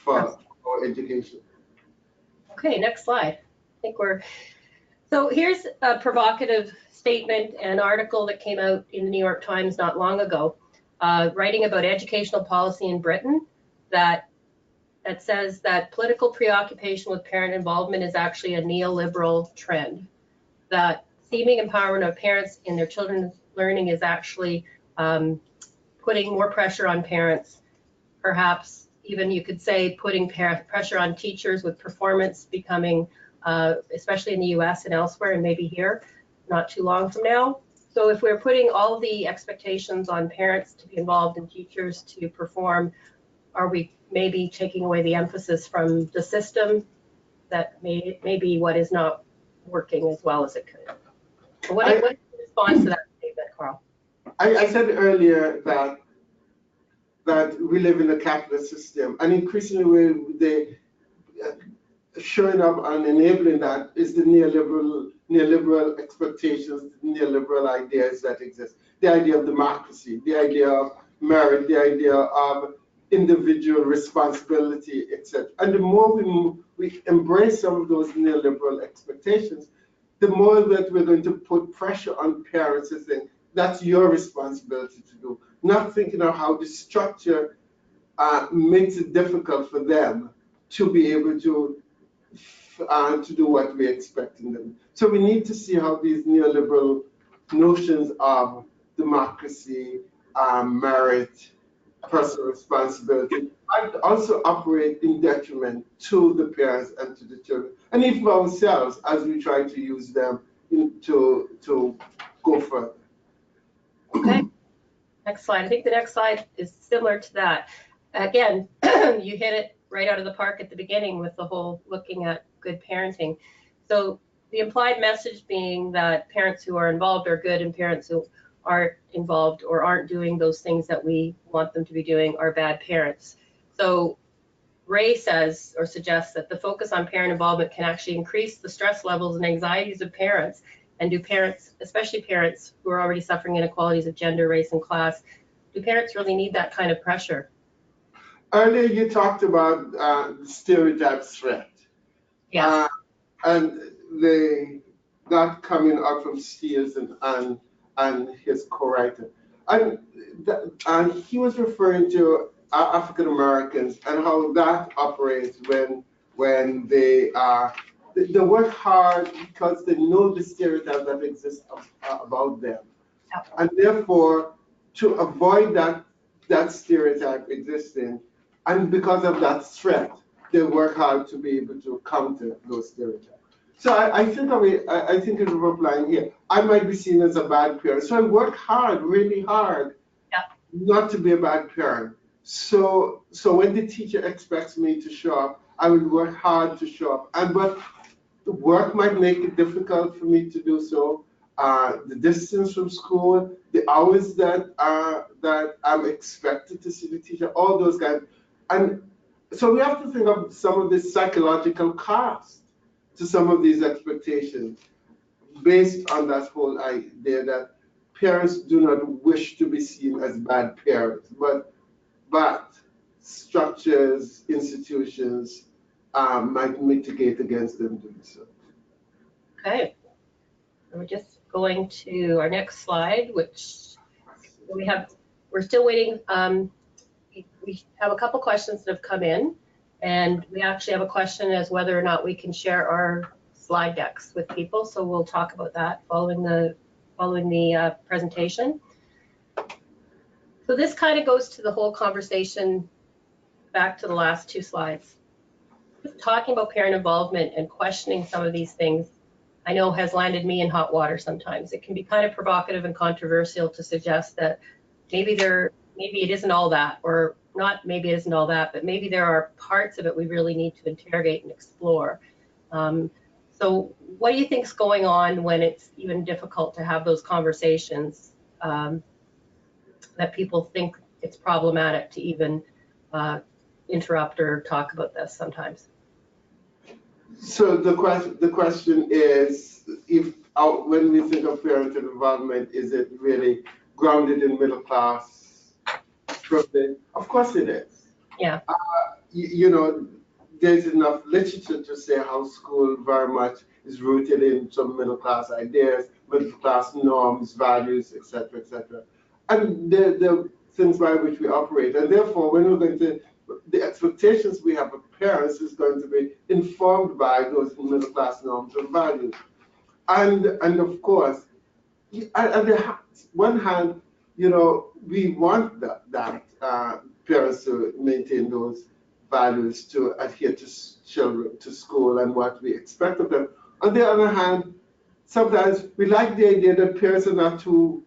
for our education. Okay, next slide. I think so here's a provocative statement, an article that came out in the New York Times not long ago, writing about educational policy in Britain that says that political preoccupation with parent involvement is actually a neoliberal trend, that seeming empowerment of parents in their children's learning is actually putting more pressure on parents, perhaps even you could say putting pressure on teachers with performance becoming, especially in the US and elsewhere and maybe here, not too long from now. So if we're putting all the expectations on parents to be involved and teachers to perform, are we maybe taking away the emphasis from the system that may be what is not working as well as it could? What is the response to that statement, Carl? I said earlier that we live in a capitalist system, and increasingly showing up and enabling that is the neoliberal expectations, the neoliberal ideas that exist. The idea of democracy, the idea of merit, the idea of individual responsibility, etc. And the more we embrace some of those neoliberal expectations, the more that we're going to put pressure on parents to think that's your responsibility to do, not thinking of how the structure makes it difficult for them to be able to do what we expect in them. So we need to see how these neoliberal notions of democracy, merit, personal responsibility, and also operate in detriment to the parents and to the children, and even ourselves as we try to use them to go further. Okay, next slide. I think the next slide is similar to that. Again, you hit it right out of the park at the beginning with the whole looking at good parenting. So the implied message being that parents who are involved are good and parents who aren't involved or aren't doing those things that we want them to be doing are bad parents. So Ray says or suggests that the focus on parent involvement can actually increase the stress levels and anxieties of parents, and do parents, especially parents who are already suffering inequalities of gender, race, and class, do parents really need that kind of pressure? Earlier you talked about the stereotype threat. Yeah. And that coming out from Steers and his co-writer. And he was referring to African Americans and how that operates when they work hard because they know the stereotype that exists about them. And therefore, to avoid that stereotype existing, and because of that threat, they work hard to be able to counter those stereotypes. So I think it's applying here. I might be seen as a bad parent, so I work hard, really hard, not to be a bad parent. So when the teacher expects me to show up, I will work hard to show up. But the work might make it difficult for me to do so. The distance from school, the hours that I'm expected to see the teacher, all those guys. And so we have to think of some of the psychological cost to some of these expectations based on that whole idea that parents do not wish to be seen as bad parents, but structures, institutions might mitigate against them doing so. Okay. We're just going to our next slide, which we're still waiting. We have a couple questions that have come in, and we actually have a question as whether or not we can share our slide decks with people. So we'll talk about that following the presentation. So this kind of goes to the whole conversation back to the last two slides. Just talking about parent involvement and questioning some of these things, I know has landed me in hot water sometimes. It can be kind of provocative and controversial to suggest that maybe it isn't all that, or not maybe it isn't all that, but maybe there are parts of it we really need to interrogate and explore. So what do you think is going on when it's even difficult to have those conversations, that people think it's problematic to even interrupt or talk about this sometimes? So the question is, when we think of parental involvement, is it really grounded in middle class privilege? Of course it is. Yeah. You know, there's enough literature to say how school very much is rooted in some middle class ideas, middle class norms, values, etc., etc. And the things by which we operate. And therefore, when we're going to, the expectations we have of parents is going to be informed by those middle class norms and values. And of course, on the one hand, you know, we want that parents to maintain those values, to adhere to children, to school, and what we expect of them. On the other hand, sometimes we like the idea that parents are not too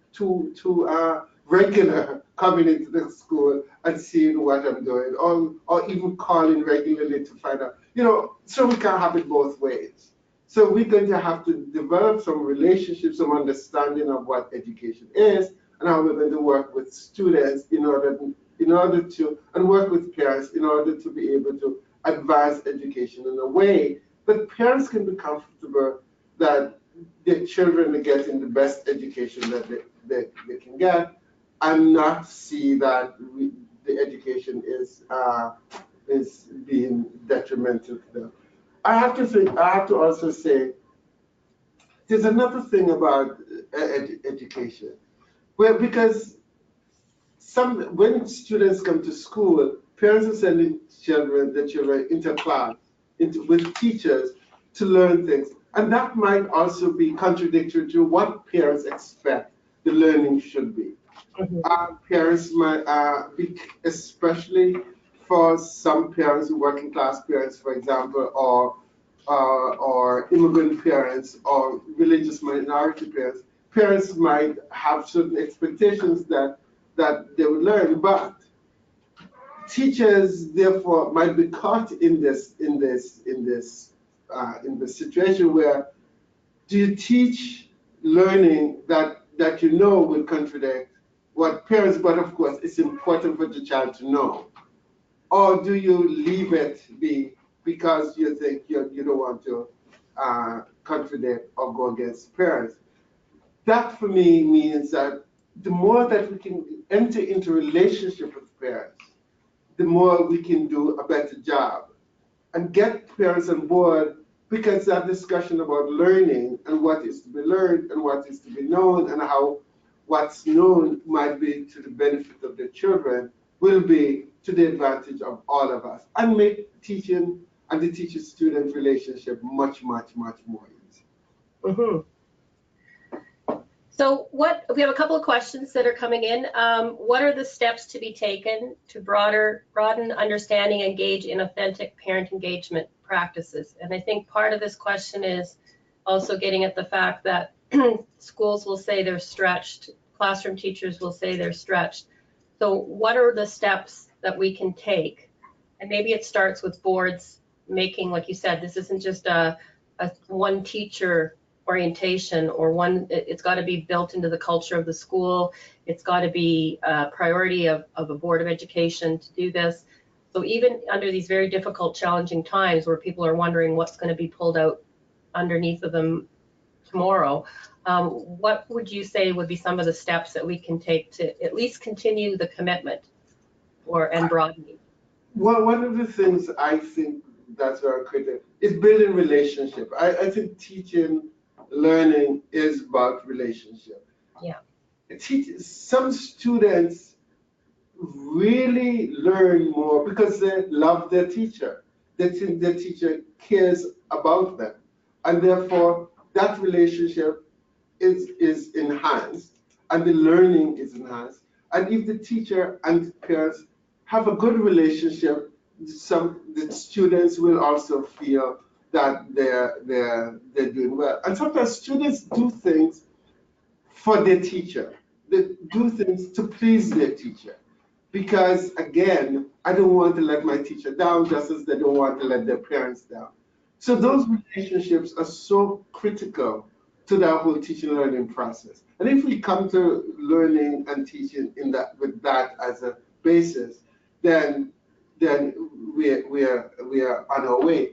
regular coming into the school and seeing what I'm doing, or even calling regularly to find out. You know, so we can't have it both ways. So we're going to have to develop some relationships, some understanding of what education is, and how we're going to work with students in order to, and work with parents in order to be able to advance education in a way that parents can be comfortable that their children are getting the best education that they can get, and not see that the education is being detrimental to them. I have to also say, there's another thing about education, where because when students come to school, parents are sending their children into class, with teachers to learn things, and that might also be contradictory to what parents expect the learning should be. Parents might, especially for some parents, working class parents, for example, or immigrant parents, or religious minority parents, parents might have certain expectations that they would learn, but teachers therefore might be caught in this situation where, do you teach learning that you know will contradict what parents, but of course it's important for the child to know, or do you leave it be because you think you don't want to contradict or go against parents? That for me means that the more that we can enter into relationship with parents, the more we can do a better job and get parents on board, because that discussion about learning and what is to be learned and what is to be known, and how what's known might be to the benefit of the children, will be to the advantage of all of us, and make teaching and the teacher-student relationship much, much, much more easy. Mm-hmm. So we have a couple of questions that are coming in. What are the steps to be taken to broaden understanding, engage in authentic parent engagement practices? And I think part of this question is also getting at the fact that schools will say they're stretched, classroom teachers will say they're stretched. So what are the steps that we can take? And maybe it starts with boards making, like you said, this isn't just a one teacher orientation, or it's got to be built into the culture of the school. It's got to be a priority of a board of education to do this. So even under these very difficult, challenging times where people are wondering what's going to be pulled out underneath of them tomorrow, what would you say would be some of the steps that we can take to at least continue the commitment and broadening? Well, one of the things I think that's very critical is building relationship. I think teaching, learning is about relationship. Yeah. Some students really learn more because they love their teacher. They think their teacher cares about them, and therefore that relationship is enhanced, and the learning is enhanced. And if the teacher and parents have a good relationship, the students will also feel that they're doing well. And sometimes students do things for their teacher. They do things to please their teacher. Because again, I don't want to let my teacher down, just as they don't want to let their parents down. So those relationships are so critical to that whole teaching and learning process. And if we come to learning and teaching with that as a basis, then we are on our way.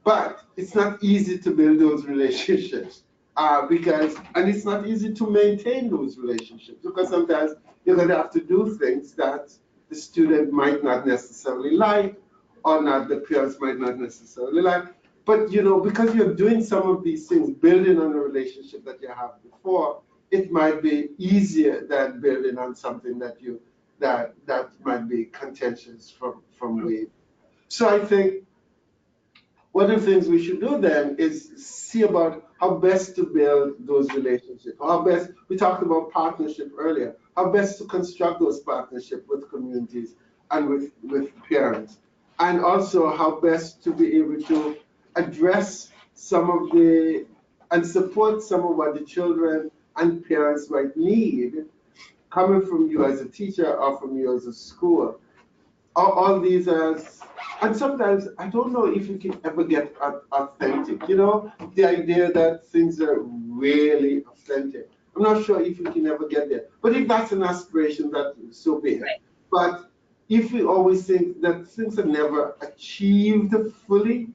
But it's not easy to build those relationships, and it's not easy to maintain those relationships, because sometimes you're going to have to do things that the student might not necessarily like, or not the parents might not necessarily like. But because you're doing some of these things, building on a relationship that you have before, it might be easier than building on something that might be contentious from way. So I think one of the things we should do then is see about how best to build those relationships. How best, we talked about partnership earlier, how best to construct those partnerships with communities and with parents. And also how best to be able to address some of and support some of what the children and parents might need coming from you as a teacher or from you as a school. All these and sometimes I don't know if you can ever get authentic, the idea that things are really authentic. I'm not sure if you can ever get there. But if that's an aspiration, that so be it. Right. But if we always think that things are never achieved fully,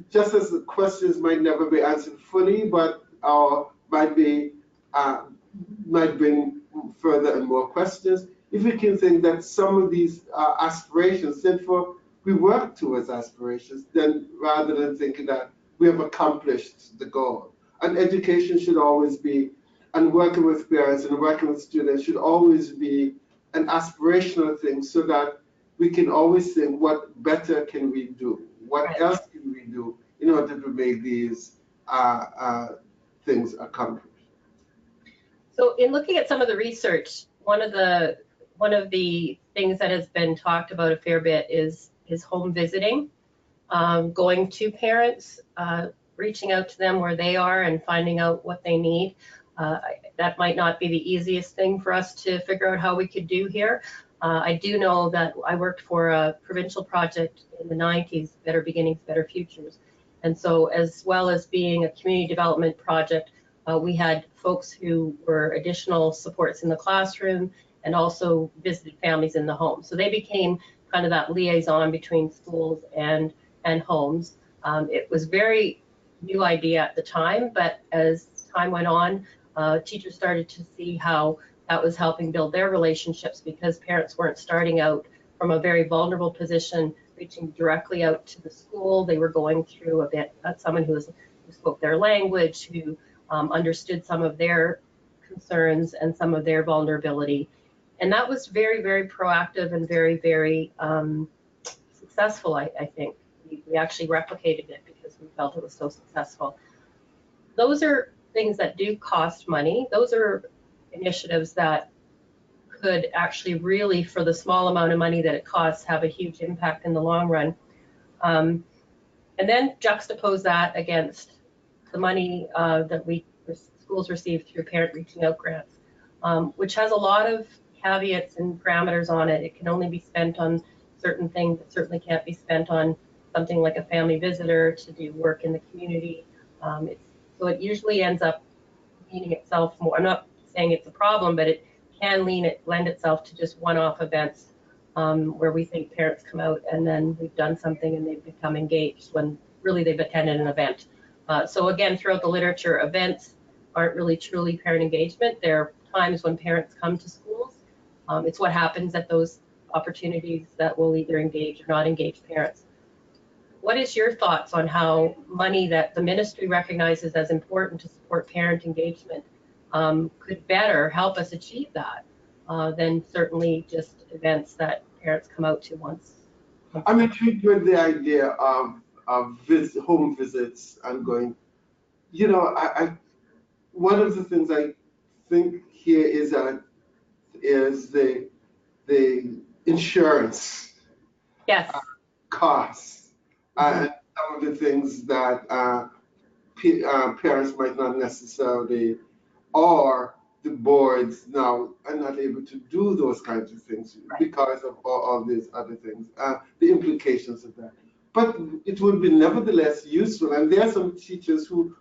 just as the questions might never be answered fully, but uh, might bring further and more questions. If we can think that some of these aspirations, therefore we work towards aspirations, then rather than thinking that we have accomplished the goal. And education should always be, and working with parents and working with students should always be an aspirational thing, so that we can always think, what better can we do? What else can we do in order to make these things accomplished? So in looking at some of the research, one of the things that has been talked about a fair bit is home visiting, going to parents, reaching out to them where they are and finding out what they need. That might not be the easiest thing for us to figure out how we could do here. I do know that I worked for a provincial project in the 90s, Better Beginnings, Better Futures. And so as well as being a community development project, we had folks who were additional supports in the classroom and also visited families in the home. So they became kind of that liaison between schools and homes. It was very new idea at the time, but as time went on, teachers started to see how that was helping build their relationships, because parents weren't starting out from a very vulnerable position, reaching directly out to the school. They were going through a bit, someone who spoke their language, who understood some of their concerns and some of their vulnerability. And that was very, very proactive and very, very successful, I think. We actually replicated it because we felt it was so successful. Those are things that do cost money. Those are initiatives that could actually really, for the small amount of money that it costs, have a huge impact in the long run. And then juxtapose that against the money that schools receive through parent reaching out grants, which has a lot of caveats and parameters on it. It can only be spent on certain things. It certainly can't be spent on something like a family visitor to do work in the community. So it usually ends up leaning itself more. I'm not saying it's a problem, but it can lend itself to just one-off events where we think parents come out and then we've done something and they've become engaged when really they've attended an event. So again, throughout the literature, events aren't really truly parent engagement. There are times when parents come to schools. It's what happens at those opportunities that will either engage or not engage parents. What is your thoughts on how money that the ministry recognizes as important to support parent engagement could better help us achieve that than certainly just events that parents come out to once? I'm intrigued with the idea of home visits and going. One of the things I think here is the insurance Yes. costs and some of the things that parents might not necessarily, or the boards now are not able to do those kinds of things because of all these other things, the implications of that. But it would be nevertheless useful, and there are some teachers who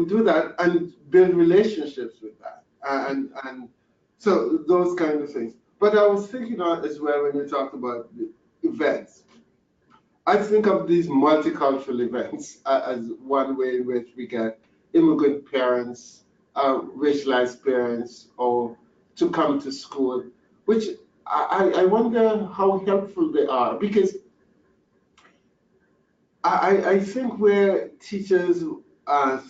do that and build relationships with that, and so those kind of things. But I was thinking as well, when you talk about the events, I think of these multicultural events as one way in which we get immigrant parents, racialized parents, or to come to school, which I wonder how helpful they are, because I think where teachers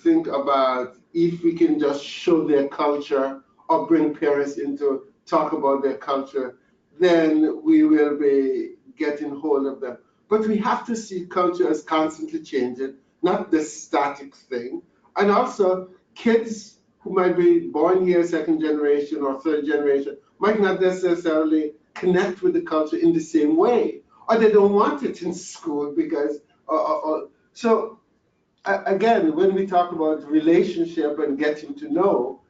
think about if we can just show their culture or bring parents in to talk about their culture, then we will be getting hold of them. But we have to see culture as constantly changing, not the static thing. And also, kids who might be born here, second generation or third generation, might not necessarily connect with the culture in the same way, or they don't want it in school because so again, when we talk about relationship and getting to know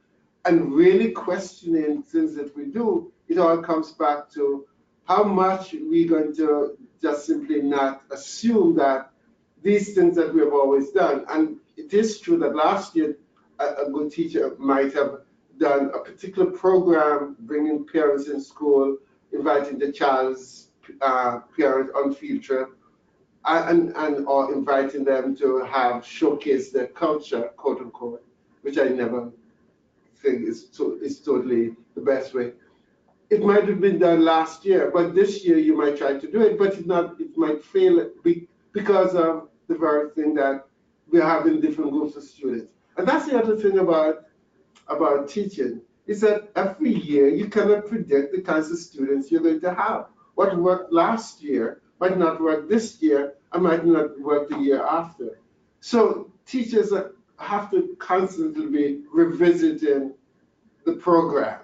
and really questioning things that we do, it all comes back to how much we're going to just simply not assume that these things that we have always done. And it is true that last year a good teacher might have done a particular program, bringing parents in school, inviting the child's parent on field trip, and or inviting them to have showcase their culture, quote unquote, which I never think is totally the best way. It might have been done last year, but this year you might try to do it, but it might fail because of the very thing that we're having different groups of students. And that's the other thing about teaching, is that every year you cannot predict the kinds of students you're going to have. What worked last year might not work this year and might not work the year after. So teachers have to constantly be revisiting the program.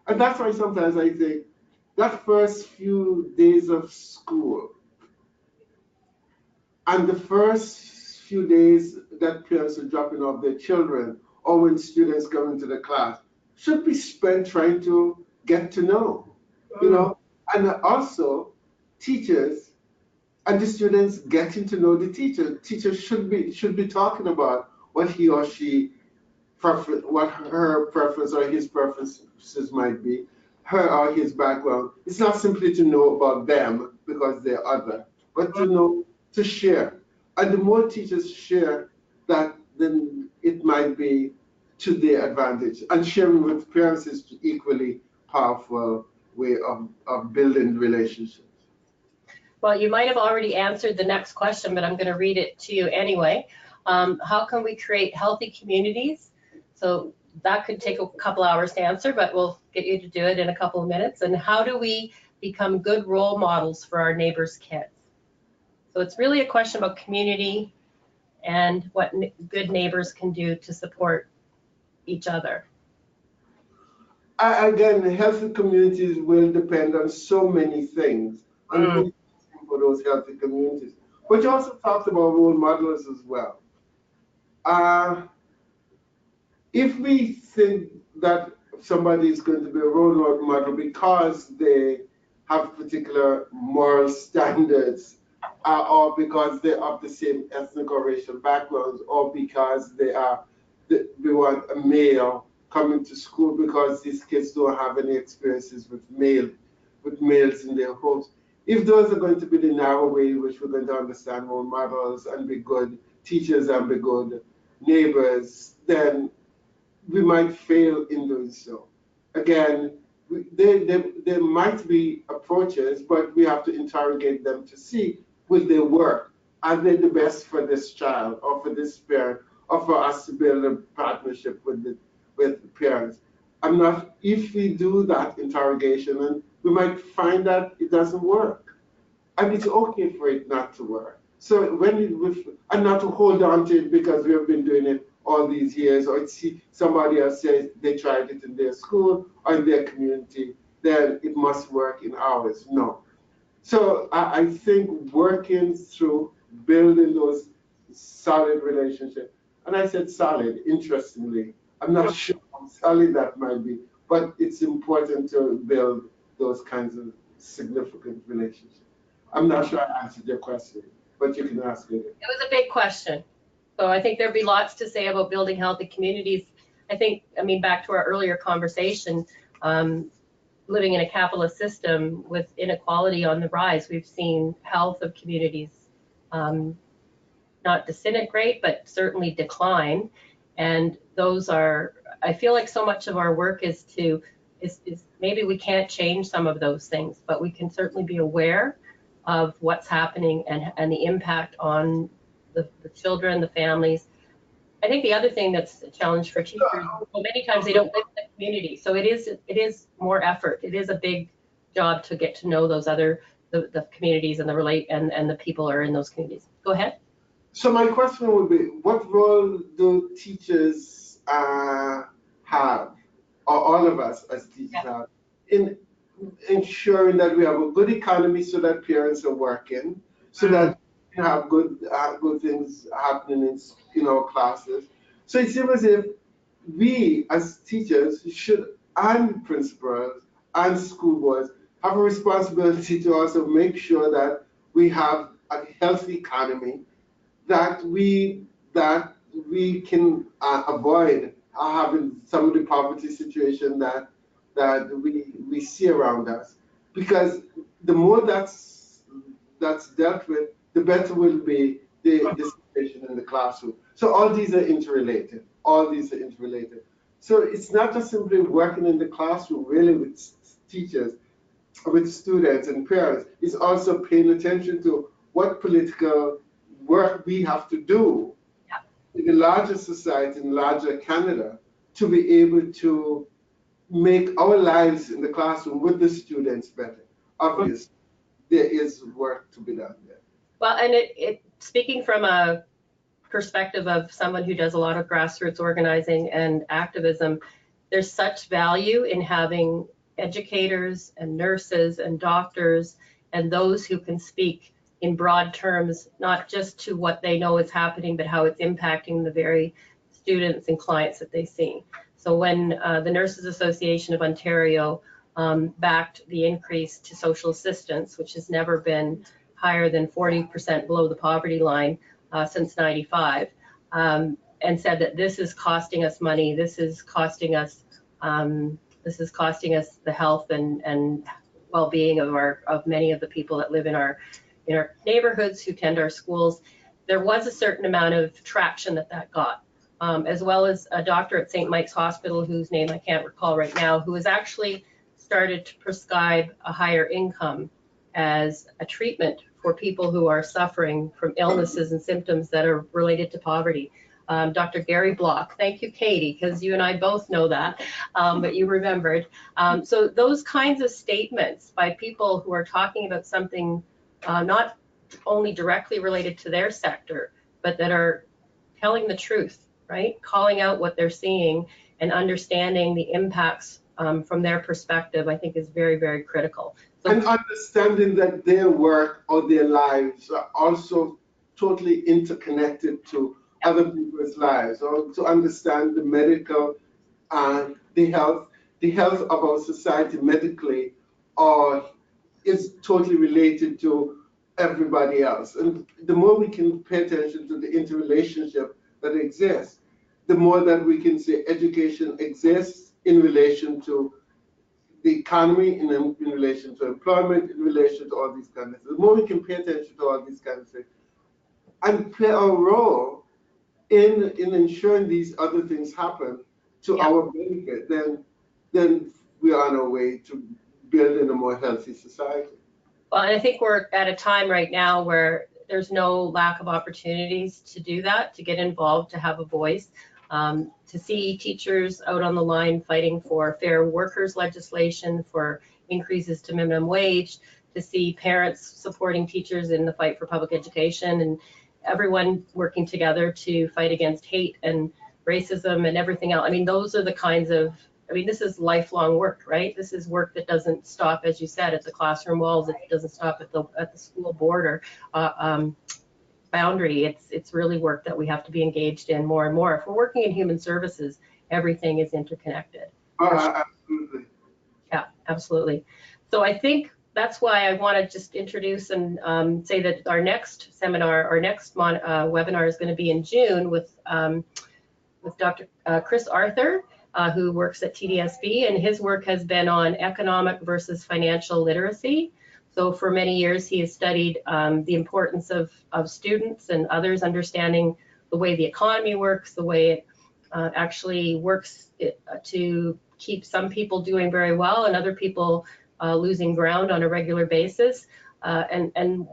And that's why sometimes I think that first few days of school and the first few days that parents are dropping off their children or when students come into the class should be spent trying to get to know, you know, and also teachers and the students getting to know the teacher. Teachers should be talking about what he or she what her preference or his preferences might be, her or his background. It's not simply to know about them because they're other, but to know, to share. And the more teachers share that, then it might be to their advantage. And sharing with parents is equally powerful way of building relationships. Well, you might have already answered the next question, but I'm going to read it to you anyway. How can we create healthy communities? So that could take a couple hours to answer, but we'll get you to do it in a couple of minutes. And how do we become good role models for our neighbors' kids? So it's really a question about community and what good neighbors can do to support each other. Again, healthy communities will depend on so many things, and who's asking for those healthy communities. But you also talked about role models as well. Uh, if we think that somebody is going to be a role model because they have particular moral standards, or because they're of the same ethnic or racial backgrounds, or because we want a male coming to school because these kids don't have any experiences with males in their homes. If those are going to be the narrow way in which we're going to understand role models and be good teachers and be good neighbors, then we might fail in doing so. Again, there might be approaches, but we have to interrogate them to see will they work? Are they the best for this child or for this parent or for us to build a partnership with the parents? I'm not, if we do that interrogation, and we might find that it doesn't work. And it's okay for it not to work. So and not to hold on to it because we have been doing it all these years, or somebody else says they tried it in their school or in their community, then it must work in ours. No. So I think working through building those solid relationships, and I said solid, interestingly, I'm not sure how solid that might be, but it's important to build those kinds of significant relationships. I'm not sure I answered your question, but you can ask it. It was a big question. So I think there'd be lots to say about building healthy communities. I mean, back to our earlier conversation, living in a capitalist system with inequality on the rise, we've seen health of communities not disintegrate, but certainly decline. And I feel like so much of our work is to is maybe we can't change some of those things, but we can certainly be aware of what's happening and the impact on the children, the families. I think the other thing that's a challenge for teachers, well, many times they don't live in the community, so it is more effort. It is a big job to get to know those other the communities and the people are in those communities. Go ahead. So my question would be, what role do teachers have, or all of us as teachers have, in ensuring that we have a good economy so that parents are working, so that we have good things happening in our classes. So it seems as if we as teachers should, and principals and school boards, have a responsibility to also make sure that we have a healthy economy, that we can avoid having some of the poverty situation that we see around us, because the more that's dealt with, the better will be the situation in the classroom. So all these are interrelated. All these are interrelated. So it's not just simply working in the classroom really with teachers, with students and parents. It's also paying attention to what political work we have to do in the larger society, in larger Canada, to be able to make our lives in the classroom with the students better. Obviously, there is work to be done there. Well, and speaking from a perspective of someone who does a lot of grassroots organizing and activism, there's such value in having educators and nurses and doctors and those who can speak in broad terms, not just to what they know is happening, but how it's impacting the very students and clients that they see. So when the Nurses Association of Ontario backed the increase to social assistance, which has never been higher than 40% below the poverty line since '95, and said that this is costing us money, this is costing us the health and well-being of many of the people that live in our neighborhoods, who attend our schools. There was a certain amount of traction that got, as well as a doctor at St. Mike's Hospital, whose name I can't recall right now, who has actually started to prescribe a higher income as a treatment for people who are suffering from illnesses and symptoms that are related to poverty. Dr. Gary Block, thank you, Katie, because you and I both know that, but you remembered. So those kinds of statements by people who are talking about something not only directly related to their sector, but that are telling the truth, right? Calling out what they're seeing and understanding the impacts from their perspective, I think is very, very critical. So, and understanding that their work or their lives are also totally interconnected to other people's lives, or to understand the medical and the health of our society medically, or is totally related to everybody else. And the more we can pay attention to the interrelationship that exists, the more that we can say education exists in relation to the economy, in relation to employment, in relation to all these kinds of things. The more we can pay attention to all these kinds of things and play our role in ensuring these other things happen to our benefit, then we are on our way to building a more healthy society. Well, and I think we're at a time right now where there's no lack of opportunities to do that, to get involved, to have a voice, to see teachers out on the line fighting for fair workers legislation, for increases to minimum wage, to see parents supporting teachers in the fight for public education, and everyone working together to fight against hate and racism and everything else. I mean, those are the kinds of, I mean, this is lifelong work, right? This is work that doesn't stop, as you said, at the classroom walls. It doesn't stop at the school border boundary. It's really work that we have to be engaged in more and more. If we're working in human services, everything is interconnected. Absolutely. Yeah, absolutely. So I think that's why I want to just introduce and say that our next seminar, our next webinar is going to be in June with Dr. Chris Arthur, who works at TDSB, and his work has been on economic versus financial literacy. So for many years, he has studied the importance of students and others understanding the way the economy works, the way actually works to keep some people doing very well and other people losing ground on a regular basis. And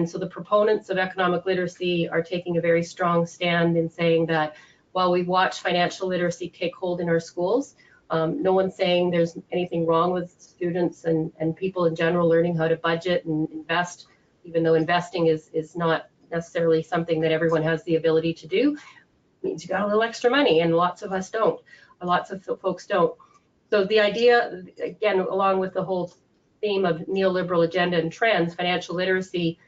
so the proponents of economic literacy are taking a very strong stand in saying that while we watch financial literacy take hold in our schools, no one's saying there's anything wrong with students and people in general learning how to budget and invest, even though investing is not necessarily something that everyone has the ability to do. It means you got a little extra money, and lots of us don't. Lots of folks don't. So the idea, again, along with the whole theme of neoliberal agenda and trends, financial literacy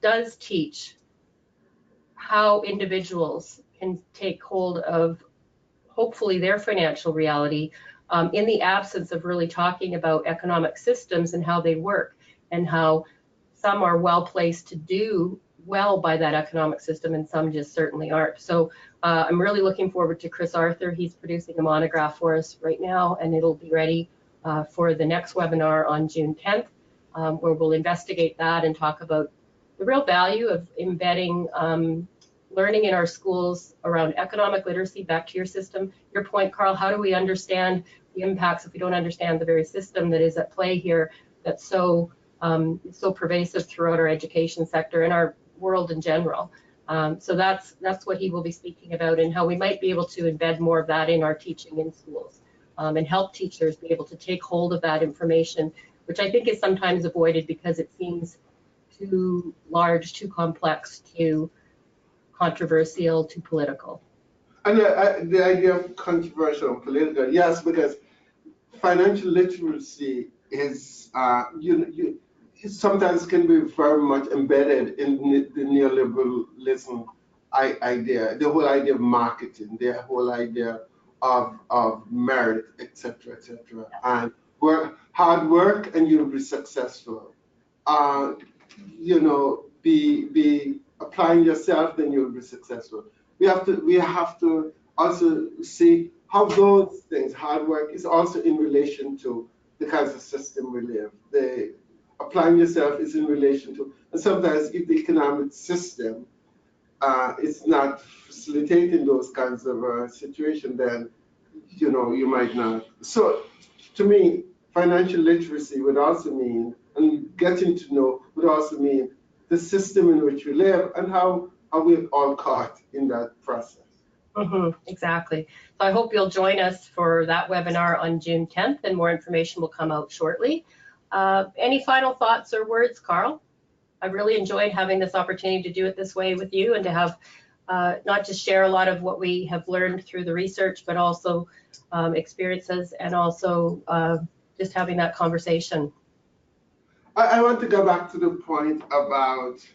does teach how individuals can take hold of hopefully their financial reality in the absence of really talking about economic systems and how they work, and how some are well placed to do well by that economic system and some just certainly aren't. So I'm really looking forward to Chris Arthur. He's producing a monograph for us right now, and it'll be ready for the next webinar on June 10th, where we'll investigate that and talk about the real value of embedding learning in our schools around economic literacy. Back to your point, Carl, how do we understand the impacts if we don't understand the very system that is at play here that's so pervasive throughout our education sector and our world in general. So that's what he will be speaking about, and how we might be able to embed more of that in our teaching in schools, and help teachers be able to take hold of that information, which I think is sometimes avoided because it seems too large, too complex, too controversial, too political. And the idea of controversial and political, yes, because financial literacy is, it sometimes can be very much embedded in the neoliberalism idea, the whole idea of marketing, the whole idea of merit, etc., etc. And hard work and you'll be successful. Be applying yourself, then you'll be successful. We have to also see how those things, hard work, is also in relation to the kinds of system we live. The applying yourself is in relation to, and sometimes if the economic system is not facilitating those kinds of situations, then you might not. So to me, financial literacy would also mean, and getting to know would also mean the system in which we live and how we're all caught in that process. Exactly. So I hope you'll join us for that webinar on June 10th, and more information will come out shortly. Any final thoughts or words, Carl? I've really enjoyed having this opportunity to do it this way with you, and to have not just share a lot of what we have learned through the research, but also experiences, and also just having that conversation. I want to go back to the point about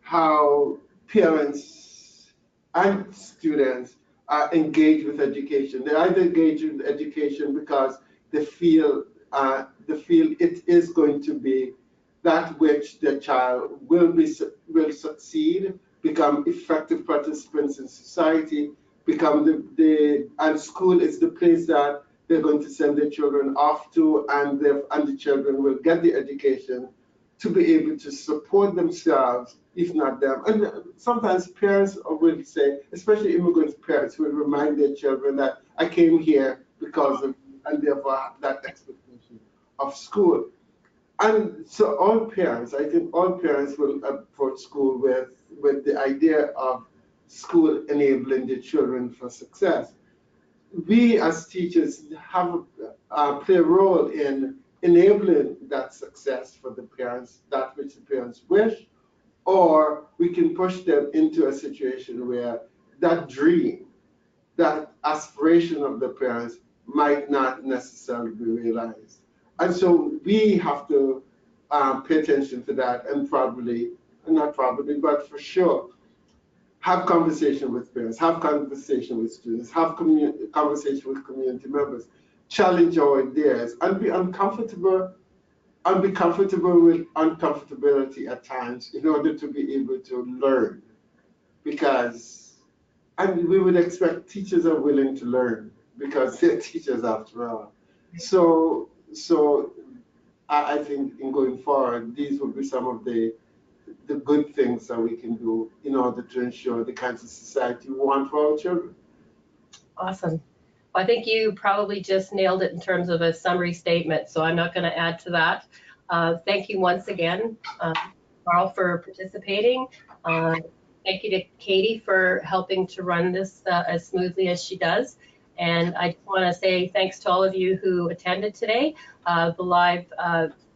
how parents and students are engaged with education. They either engage with education because they feel it is going to be that which their child will succeed, become effective participants in society, become and school is the place that they're going to send their children off to, and the children will get the education to be able to support themselves, if not them. And sometimes parents will say, especially immigrant parents, will remind their children that I came here because of, and therefore have that expectation of school. And so all parents, I think all parents will approach school with the idea of school enabling their children for success. We as teachers have play a role in enabling that success for the parents, that which the parents wish, or we can push them into a situation where that dream, that aspiration of the parents might not necessarily be realized. And so we have to pay attention to that, and not probably, but for sure, have conversation with parents, have conversation with students, have conversation with community members, challenge our ideas, and be uncomfortable, and be comfortable with uncomfortability at times in order to be able to learn. Because, and we would expect teachers are willing to learn because they're teachers after all. So I think in going forward, these will be some of the good things that we can do in order to ensure the kinds of society we want for our children. Awesome. Well, I think you probably just nailed it in terms of a summary statement, so I'm not going to add to that. Thank you once again, Carl, for participating. Thank you to Katie for helping to run this as smoothly as she does. And I just want to say thanks to all of you who attended today. The live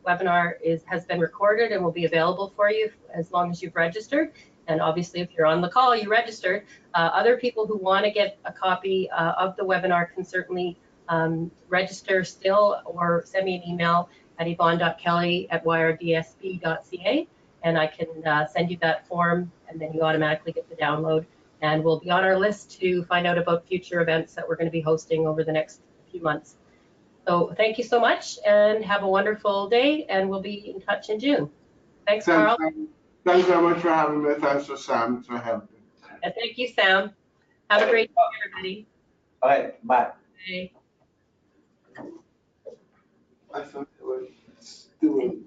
webinar has been recorded and will be available for you as long as you've registered. And obviously, if you're on the call, you registered. Other people who want to get a copy of the webinar can certainly register still or send me an email at yvonne.kelly@yrdsb.ca, and I can send you that form, and then you automatically get the download. And we'll be on our list to find out about future events that we're going to be hosting over the next few months. So thank you so much, and have a wonderful day, and we'll be in touch in June. Thanks, Carl. Thanks very much for having me. Thanks for Sam for helping. And thank you, Sam. Have a great day, everybody. All right, bye. Bye. I thought they were doing